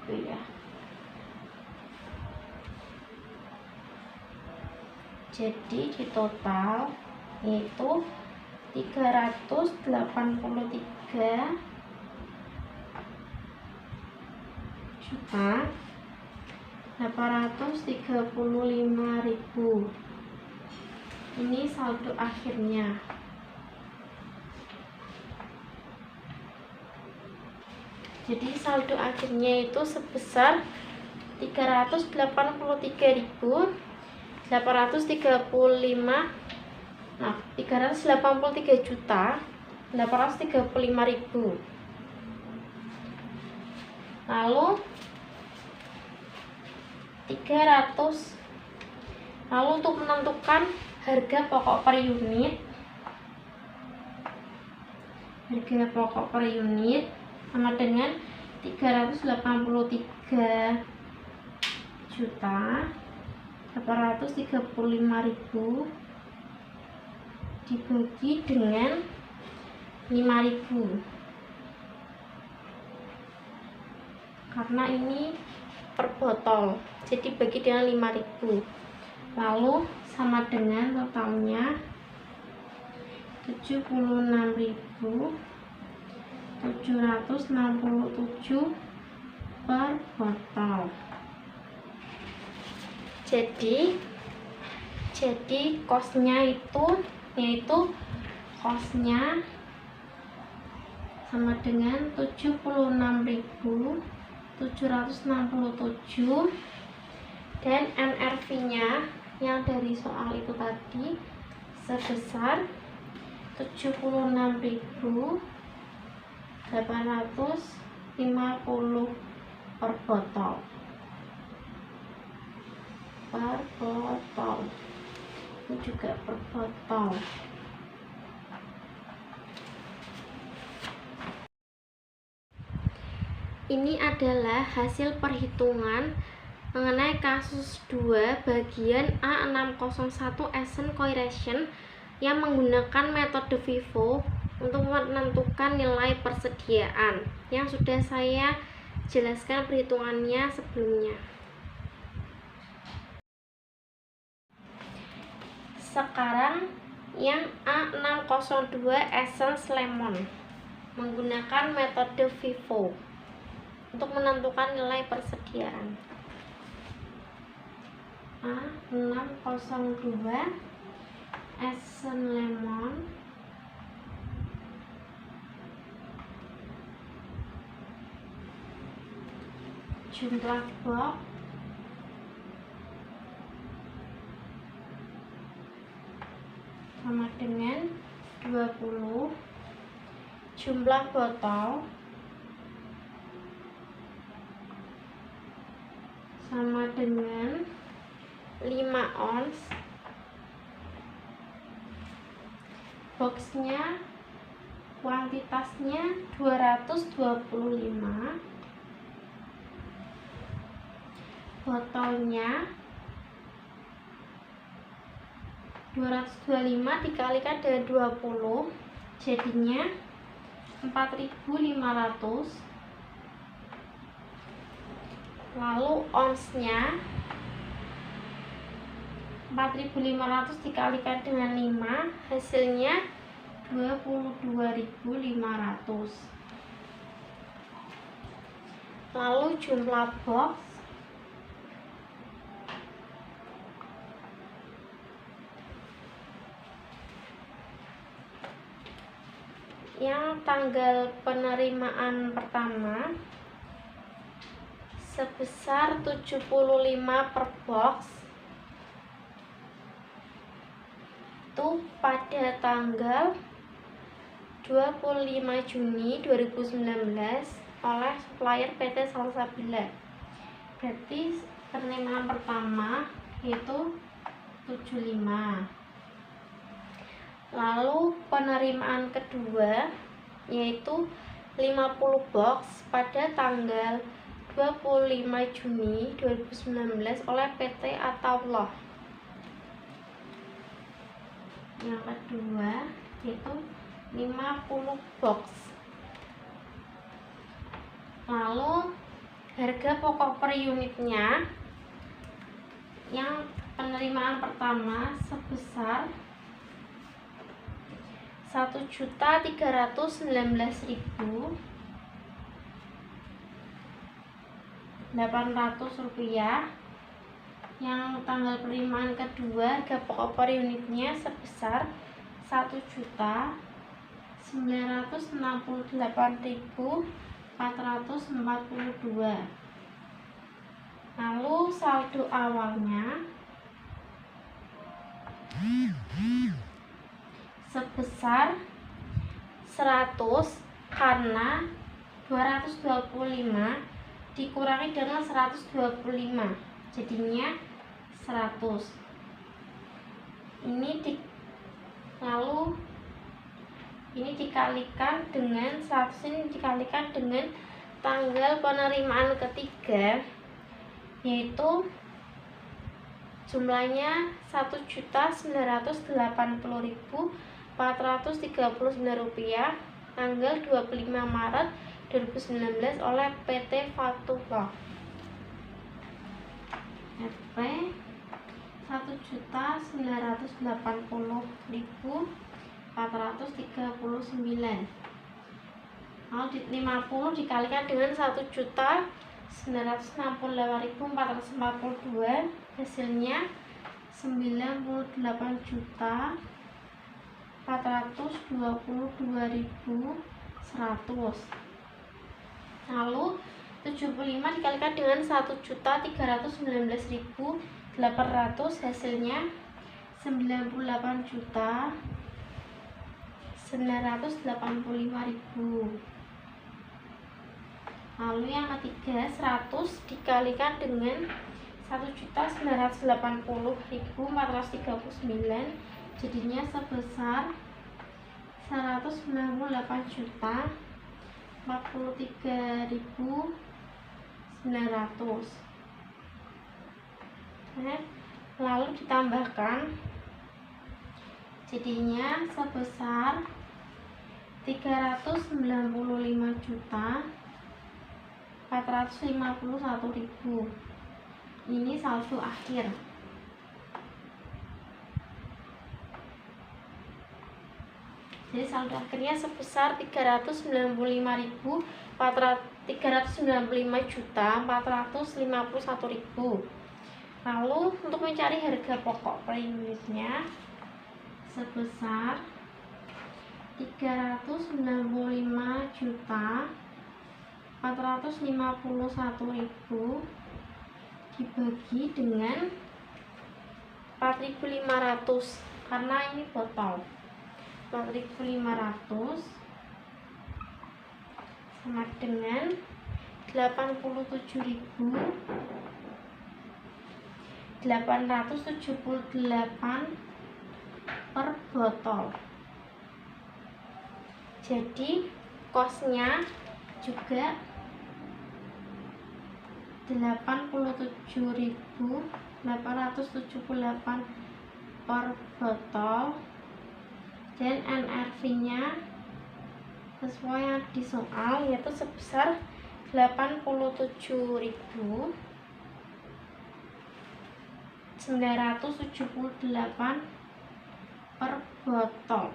rupiah. Jadi di total yaitu 383.400.000 835.000. Ini saldo akhirnya. Jadi saldo akhirnya itu sebesar 383.835.000. Lalu 300. Lalu untuk menentukan harga pokok per unit, sama dengan 383.835.000 dibagi dengan 5.000, karena ini per botol, jadi bagi dengan 5.000. Lalu sama dengan totalnya 76.767 per botol. Jadi kosnya itu kosnya sama dengan 76.767, dan NRV-nya yang dari soal itu tadi sebesar 76.850 per botol. Ini juga per botol. Ini adalah hasil perhitungan mengenai kasus 2 bagian A601 Essence Correlation yang menggunakan metode FIFO untuk menentukan nilai persediaan yang sudah saya jelaskan perhitungannya sebelumnya. Sekarang yang A602 Essence Lemon menggunakan metode FIFO untuk menentukan nilai persediaan. A602 Essence Lemon jumlah box sama dengan 20, jumlah botol sama dengan 5 ons, boxnya kuantitasnya 225, botolnya 225 dikalikan dengan 20 jadinya 4.500. Lalu onsnya 4.500 dikalikan dengan 5 hasilnya 22.500. Lalu jumlah box yang tanggal penerimaan pertama sebesar 75 per box itu pada tanggal 25 Juni 2019 oleh supplier PT Salsabila. Berarti penerimaan pertama yaitu 75. Lalu penerimaan kedua yaitu 50 box pada tanggal 25 Juni 2019 oleh PT Atawloh. Yang kedua yaitu 50 box. Lalu harga pokok per unitnya yang penerimaan pertama sebesar 1.319.800 rupiah, yang tanggal penerimaan kedua harga pokok per unitnya sebesar 1.968.442. Lalu saldo awalnya sebesar 100 karena 225 dikurangi dengan 125 jadinya 100. Lalu ini dikalikan dengan 100, ini dikalikan dengan tanggal penerimaan ketiga, yaitu jumlahnya Rp1.980.439 tanggal 25 Maret 2019 oleh PT Fatullah. RP 1.980.439. Lalu 50 dikalikan dengan 1.968.442 hasilnya 98.422.100. Lalu 75 dikalikan dengan 1.319.800 hasilnya 98.985.000. Lalu yang ketiga 100 dikalikan dengan 1.980.439 jadinya sebesar 190.43.900. Lalu ditambahkan jadinya sebesar 395.451.000. Ini saldo akhir. Jadi saldo akhirnya sebesar 395.451.000. Lalu untuk mencari harga pokok per unitnya sebesar 395.451.000 dibagi dengan 4.500 karena ini botol. 4.500 sama dengan 87.878 per botol. Jadi kosnya juga 87.878 per botol dan NRV-nya sesuai yang di soal yaitu sebesar 87.978 per botol.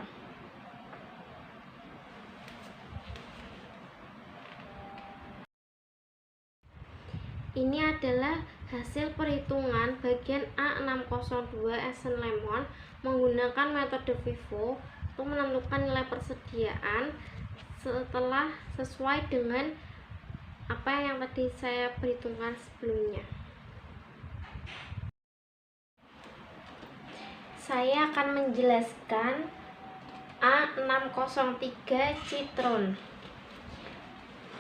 Ini adalah hasil perhitungan bagian A602 Esen Lemon menggunakan metode FIFO untuk menentukan nilai persediaan setelah sesuai dengan apa yang tadi saya perhitungkan sebelumnya. Saya akan menjelaskan A603 Citron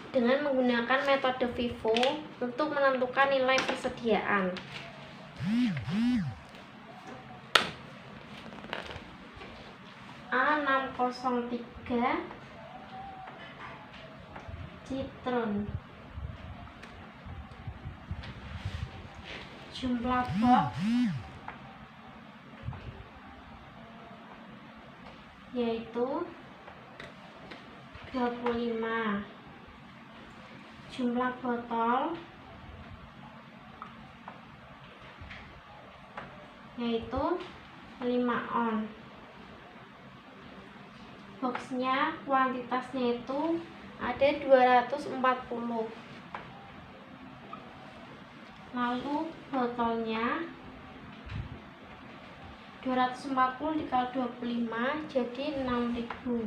dengan menggunakan metode FIFO untuk menentukan nilai persediaan. A603 Citron, jumlah box yaitu 25, jumlah botol yaitu 5 on. Boxnya kuantitasnya itu ada 240. Lalu botolnya 240 dikali 25 jadi 6.000.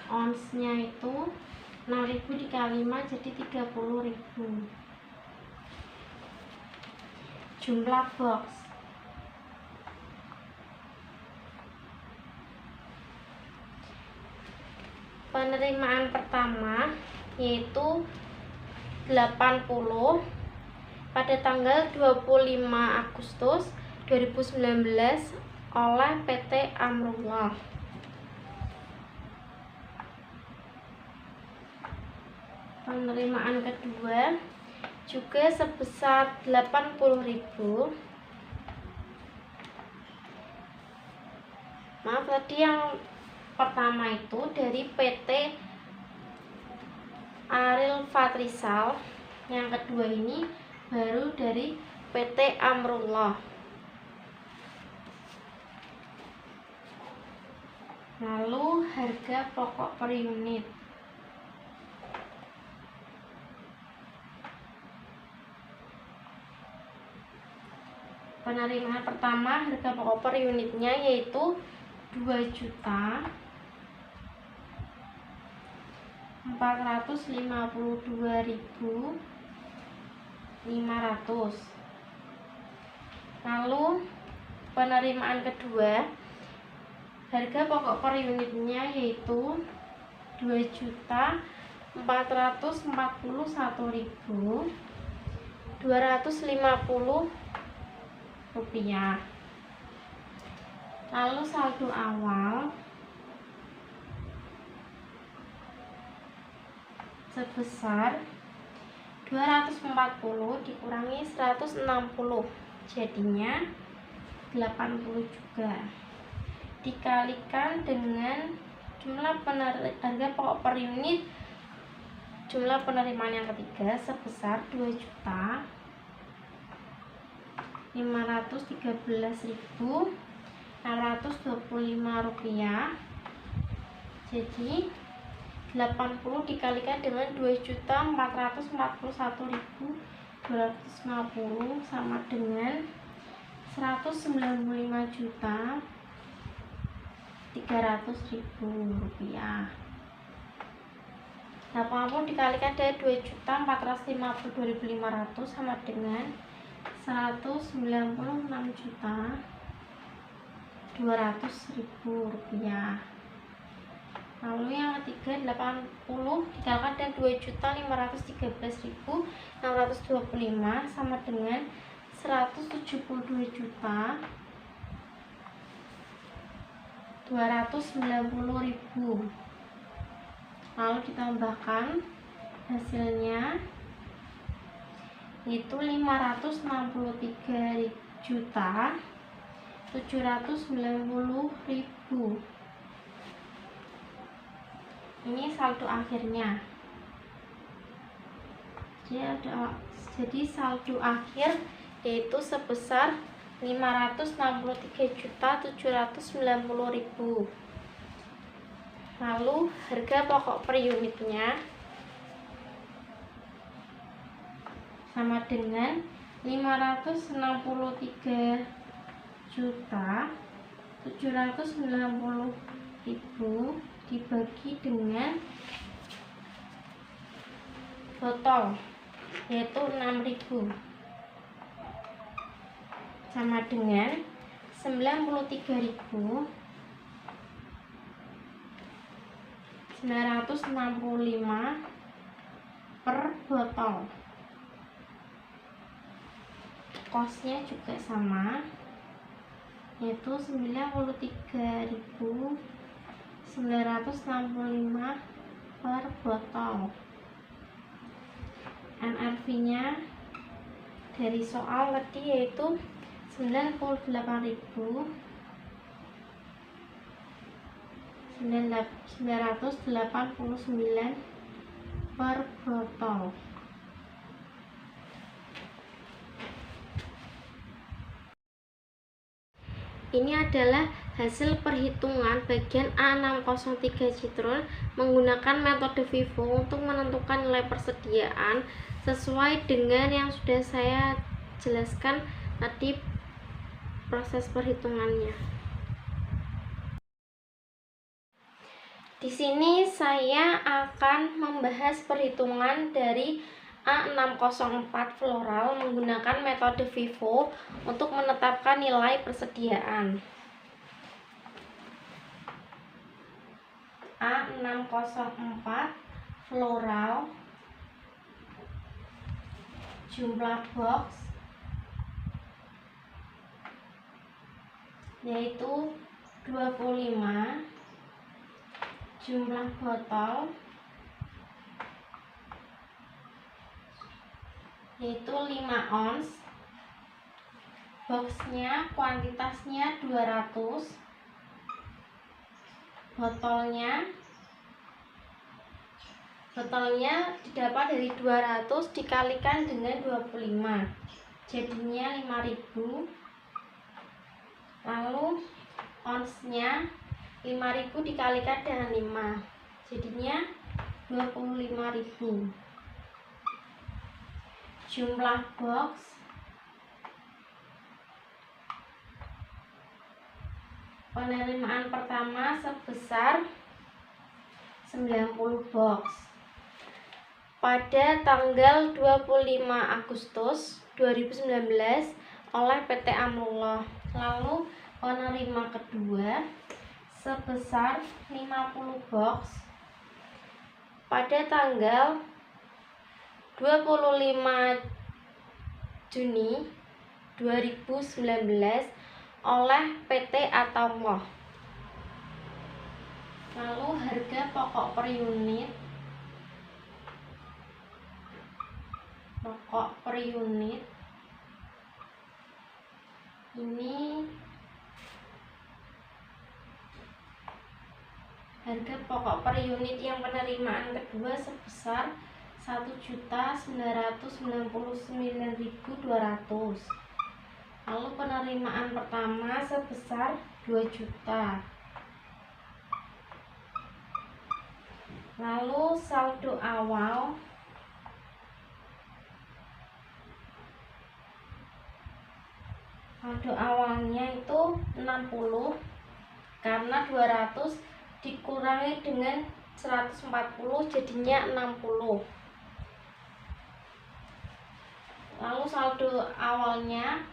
Onsnya itu 6.000 dikali 5 jadi 30.000. Jumlah box penerimaan pertama yaitu 80 pada tanggal 25 Agustus 2019 oleh PT Amrullah. Penerimaan kedua juga sebesar 80.000. Maaf, tadi yang pertama itu dari PT Aril Fatrisal, yang kedua ini baru dari PT Amrullah. Lalu harga pokok per unit. Penerimaan pertama harga pokok per unitnya yaitu 2.452.500. Lalu penerimaan kedua harga pokok per unitnya yaitu 2.441.250 rupiah. Lalu saldo awal sebesar 240 dikurangi 160 jadinya 80 juga, dikalikan dengan jumlah harga pokok per unit. Jumlah penerimaan yang ketiga sebesar 2.513.625 rupiah. Jadi 80 dikalikan dengan 2.441.250 sama dengan 195.300.000 rupiah. 80 dikalikan dari 2.452.500 sama dengan 196.200.000 rupiah. Lalu yang ketiga 80 dikalikan dengan 2.513.625 sama dengan 172.290.000. Lalu ditambahkan hasilnya yaitu 563.790.000. Ini saldo akhirnya. Jadi saldo akhir yaitu sebesar 563.790.000. Lalu harga pokok per unitnya sama dengan 563.790.000 dibagi dengan botol yaitu 6.000 sama dengan 93.965 per botol. Kosnya juga sama yaitu 93.965 per botol. NRV-nya dari soal tadi yaitu 98.989 per botol. Ini adalah Hasil perhitungan bagian A603 Citroen menggunakan metode FIFO untuk menentukan nilai persediaan sesuai dengan yang sudah saya jelaskan tadi proses perhitungannya. Di sini saya akan membahas perhitungan dari A604 floral menggunakan metode FIFO untuk menetapkan nilai persediaan. A604 floral, jumlah box yaitu 25, jumlah botol yaitu 5 ons, boxnya kuantitasnya 200, botolnya didapat dari 200 dikalikan dengan 25 jadinya 5000, lalu onsnya 5000 dikalikan dengan 5 jadinya 25.000. Jumlah box penerimaan pertama sebesar 90 box pada tanggal 25 Agustus 2019 oleh PT Amrullah. Lalu penerima kedua sebesar 50 box pada tanggal 25 Juni 2019 oleh PT Atamullah. Lalu harga pokok per unit ini harga pokok per unit yang penerimaan kedua sebesar 1.999.200. Lalu penerimaan pertama sebesar 2 juta. Lalu saldo awalnya itu 60 karena 200 dikurangi dengan 140 jadinya 60. Lalu saldo awalnya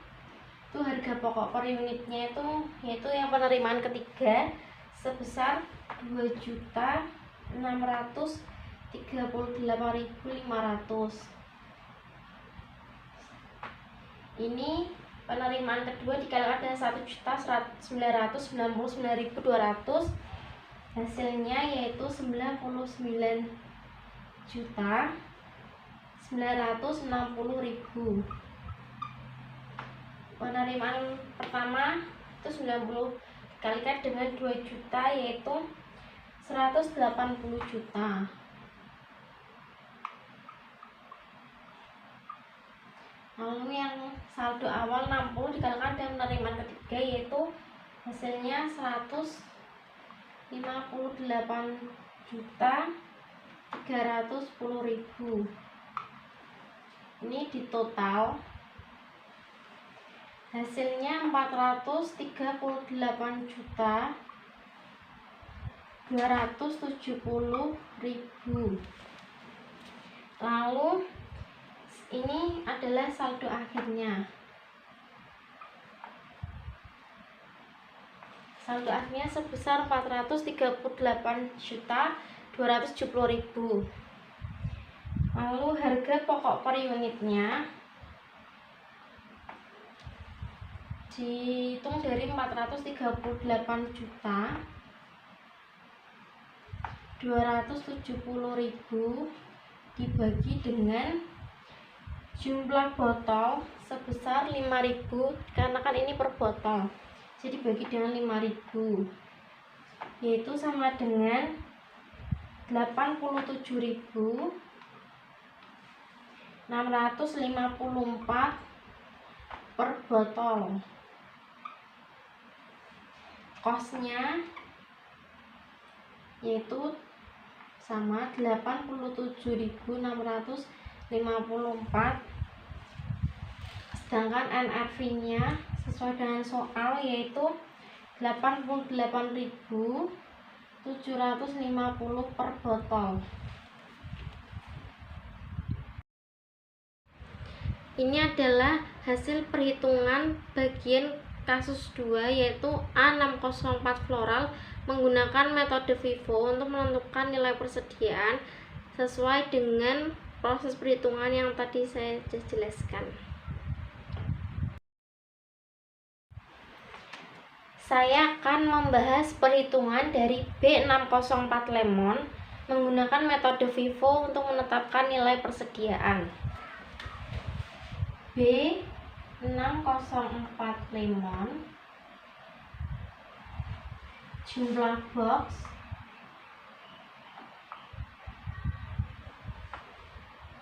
itu harga pokok per unitnya itu yaitu yang penerimaan ketiga sebesar 2.638.500. Ini penerimaan kedua dikalikan dengan 1.999.200, hasilnya yaitu 99.960.000. Penerimaan pertama itu 90 dikalikan dengan 2 juta yaitu 180 juta. Lalu yang saldo awal 60 dikalikan dengan penerimaan ketiga yaitu hasilnya 158.310.000. Ini di total hasilnya 438.270.000. Lalu ini adalah saldo akhirnya. Saldo akhirnya sebesar 438.270.000. Lalu harga pokok per unitnya dihitung dari 438.270.000 dibagi dengan jumlah botol sebesar 5.000 karena kan ini per botol. Jadi bagi dengan 5.000 yaitu sama dengan 87.654 per botol. Kosnya yaitu sama 87.654, sedangkan NRV-nya sesuai dengan soal yaitu 88.750 per botol. Ini adalah hasil perhitungan bagian kasus 2 yaitu A604 floral menggunakan metode FIFO untuk menentukan nilai persediaan sesuai dengan proses perhitungan yang tadi saya jelaskan. Saya akan membahas perhitungan dari B604 lemon menggunakan metode FIFO untuk menetapkan nilai persediaan. B604 lemon, jumlah box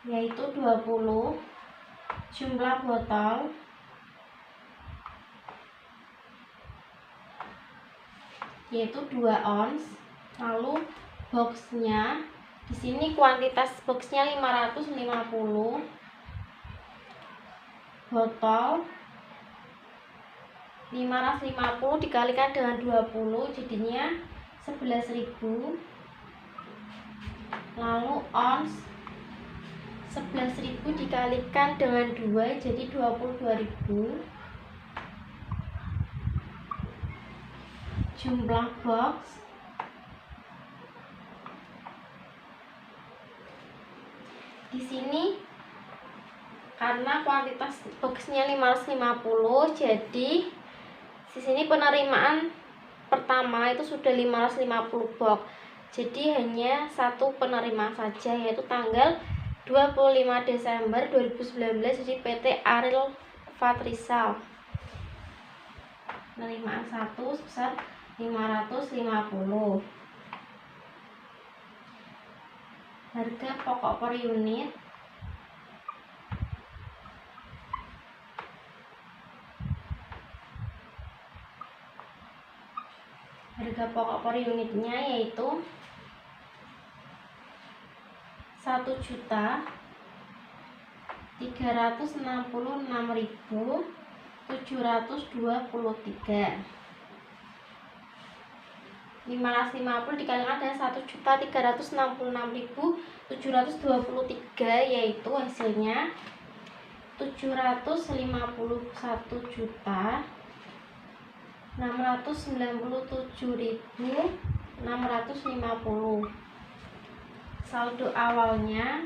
yaitu 20, jumlah botol yaitu 2 ons, lalu boxnya di sini kuantitas boxnya 550, botol 550 dikalikan dengan 20 jadinya 11.000, lalu ons 11.000 dikalikan dengan 2 jadi 22.000, jumlah box di sini karena kuantitas boxnya 550 jadi di sini penerimaan pertama itu sudah 550 box, jadi hanya satu penerima saja yaitu tanggal 25 Desember 2019 jadi PT Ariel Fatrisal, penerimaan 1 sebesar 550. Harga pokok per unit unitnya yaitu 1.366.723. 550 dikalikan dengan 1.366.723 yaitu hasilnya 751.697.650. Saldo awalnya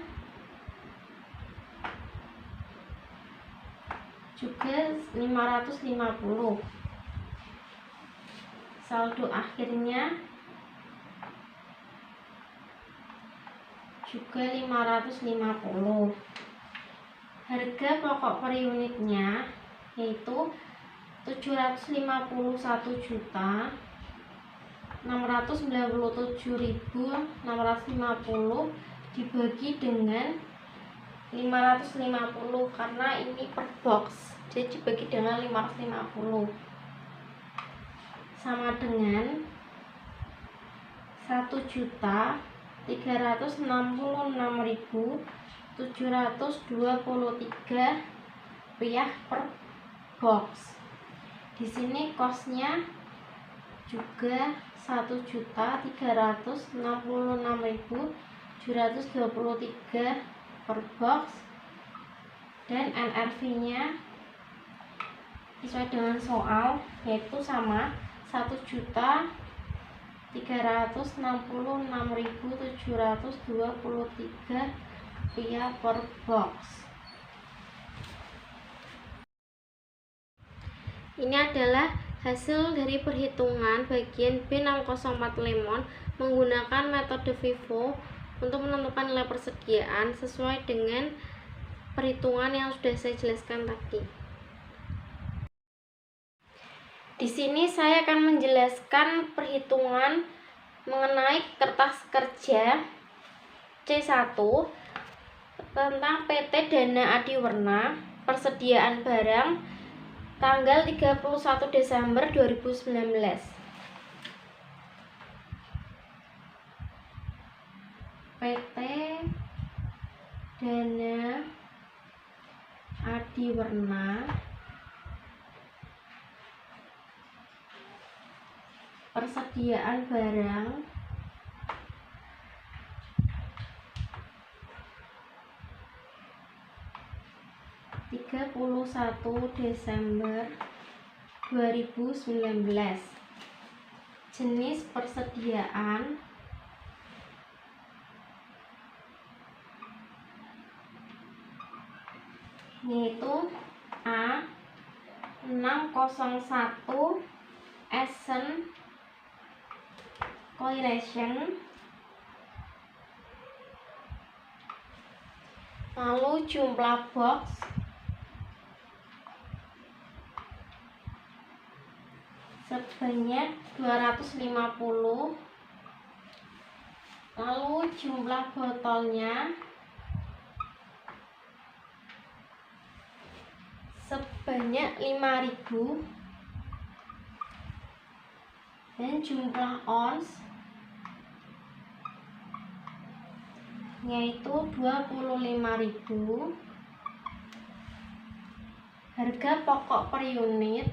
juga 550, saldo akhirnya juga 550. Harga pokok per unitnya yaitu 751.697.650 dibagi dengan 550 karena ini per box jadi dibagi dengan 550 sama dengan 1.366.723 rupiah per box. Di sini kosnya juga 1.366.723 per box dan NRV-nya sesuai dengan soal yaitu sama 1.366.723 rupiah per box. Ini adalah hasil dari perhitungan bagian B604 lemon menggunakan metode FIFO untuk menentukan nilai persediaan sesuai dengan perhitungan yang sudah saya jelaskan tadi. Di sini saya akan menjelaskan perhitungan mengenai kertas kerja C1 tentang PT Dana Adiwarna persediaan barang tanggal 31 Desember 2019. Hana Adiwerna, persediaan barang, (31 Desember 2019). Jenis persediaan yaitu A. 601 Essen Coiration. Lalu jumlah box sebanyak 250. Lalu jumlah botolnya sebanyak 5.000 dan jumlah ons yaitu 25.000. Harga pokok per unit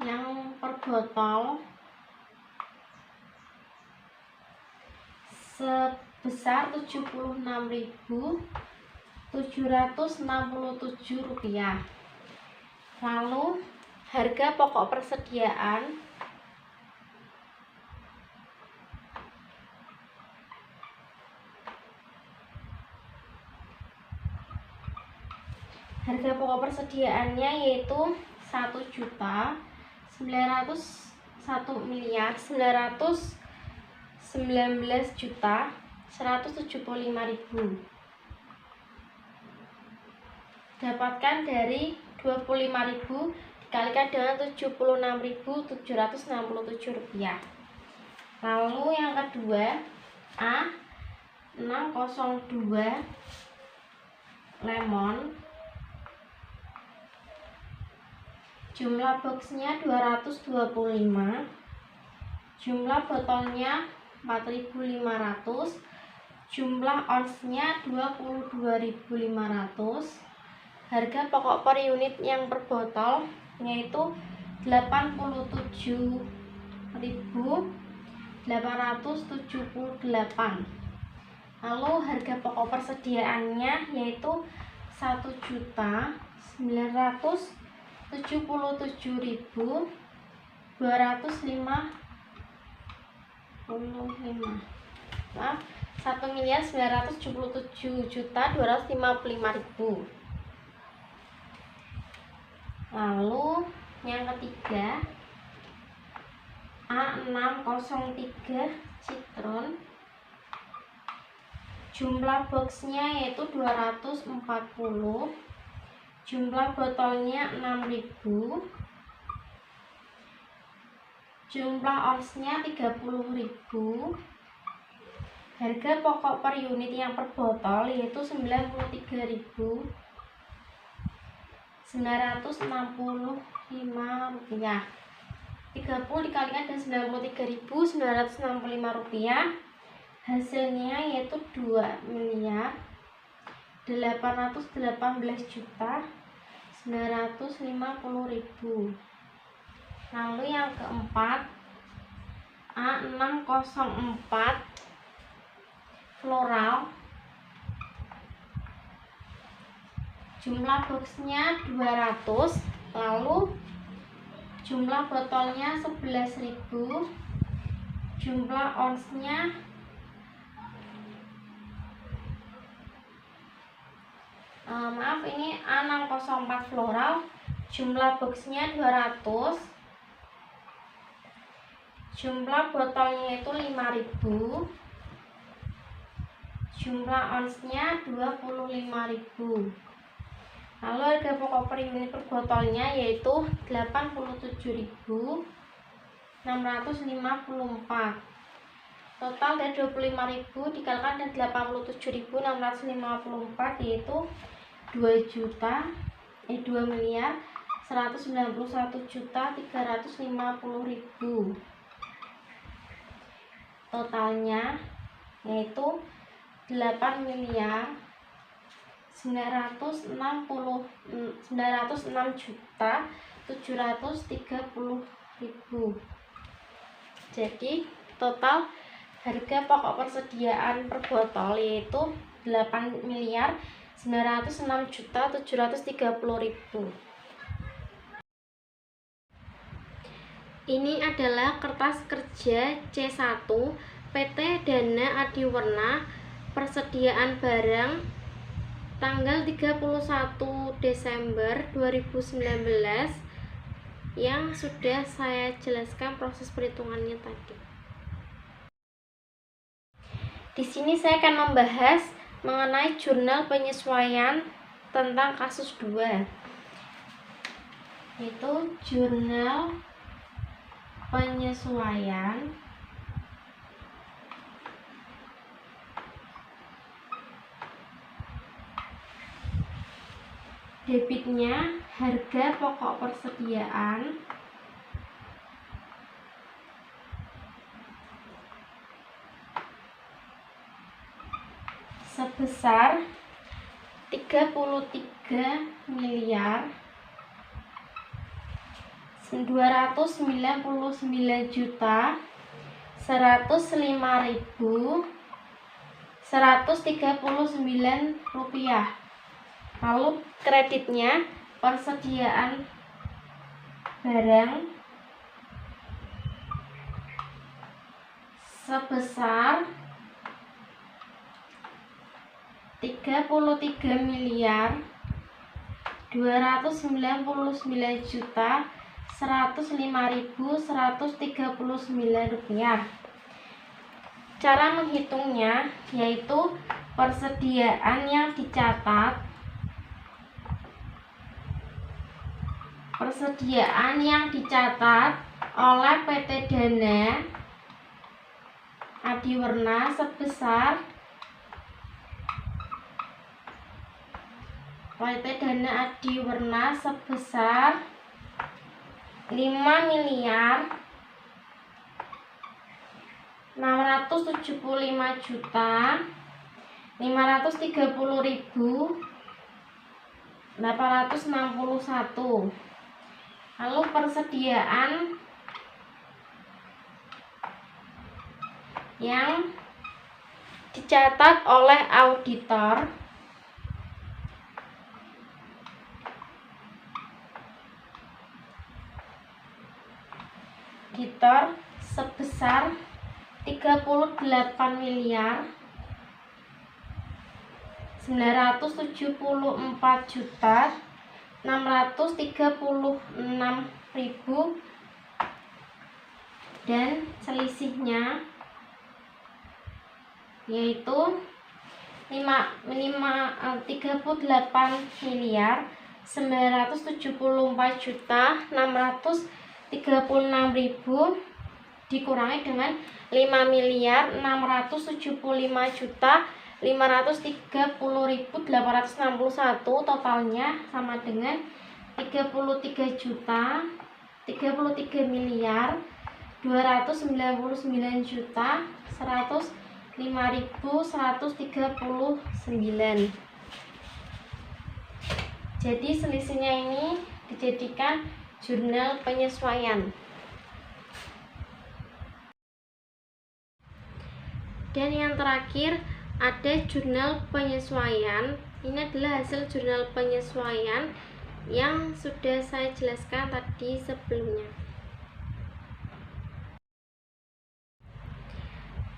yang per botol sebesar Rp76.767. Lalu harga pokok persediaan persediaannya yaitu 1.919.175.000 dapatkan dari 25.000 dikalikan dengan Rp76.767. Lalu yang kedua A. 602 lemon, jumlah boxnya 225, jumlah botolnya 4.500, jumlah onsnya 22.500. Harga pokok per unit yang per botol yaitu 87.878. Lalu harga pokok persediaannya yaitu 1.977.255. Lalu yang ketiga A603 citron, jumlah boxnya yaitu 240, jumlah botolnya 6.000, jumlah onsnya 30.000. Harga pokok per unit yang per botol yaitu Rp93.965. 30 dikalikan dengan Rp93.965, hasilnya yaitu Rp2.818.950.000. Lalu yang keempat A604 floral, jumlah boxnya 200, lalu jumlah botolnya 11.000, jumlah onsnya ini A604 floral, jumlah boxnya 200, jumlah botolnya itu 5.000, jumlah onsnya 25.000. Lalu harga pokok per unit per botolnya yaitu Rp86.654. Total dari 25.000 dikalikan dengan 87.654 yaitu 2.000.000 191.350.000. Totalnya yaitu 8.906.730.000. Jadi total harga pokok persediaan per botol yaitu 8.906.730.000. Ini adalah kertas kerja C1 PT Dana Adiwarna persediaan barang tanggal 31 Desember 2019 yang sudah saya jelaskan proses perhitungannya tadi. Di sini saya akan membahas mengenai jurnal penyesuaian tentang kasus 2, yaitu jurnal penyesuaian debitnya harga pokok persediaan sebesar 33.199.105.139 rupiah. Lalu kreditnya persediaan barang sebesar 33.299.105.139 rupiah. Cara menghitungnya yaitu persediaan yang dicatat oleh PT Dana Adiwarna sebesar 5.675.530.861. Lalu persediaan yang dicatat oleh auditor sebesar 38.974.636.000 dan selisihnya yaitu 38.974.636.000 dikurangi dengan 5.055.530.861, totalnya sama dengan 33.299.105.139. Jadi selisihnya ini dijadikan jurnal penyesuaian. Dan yang terakhir ada jurnal penyesuaian. Ini adalah hasil jurnal penyesuaian yang sudah saya jelaskan tadi sebelumnya.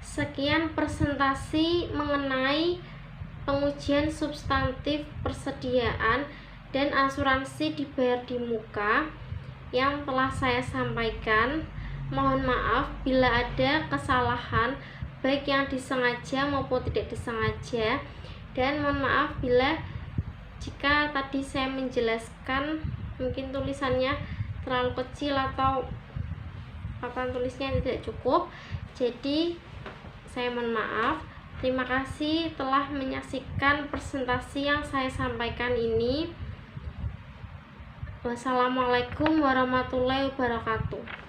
Sekian presentasi mengenai pengujian substantif persediaan dan asuransi dibayar di muka yang telah saya sampaikan. Mohon maaf bila ada kesalahan baik yang disengaja maupun tidak disengaja, dan mohon maaf bila jika tadi saya menjelaskan mungkin tulisannya terlalu kecil atau papan tulisnya tidak cukup. Jadi saya mohon maaf. Terima kasih telah menyaksikan presentasi yang saya sampaikan ini. Wassalamualaikum warahmatullahi wabarakatuh.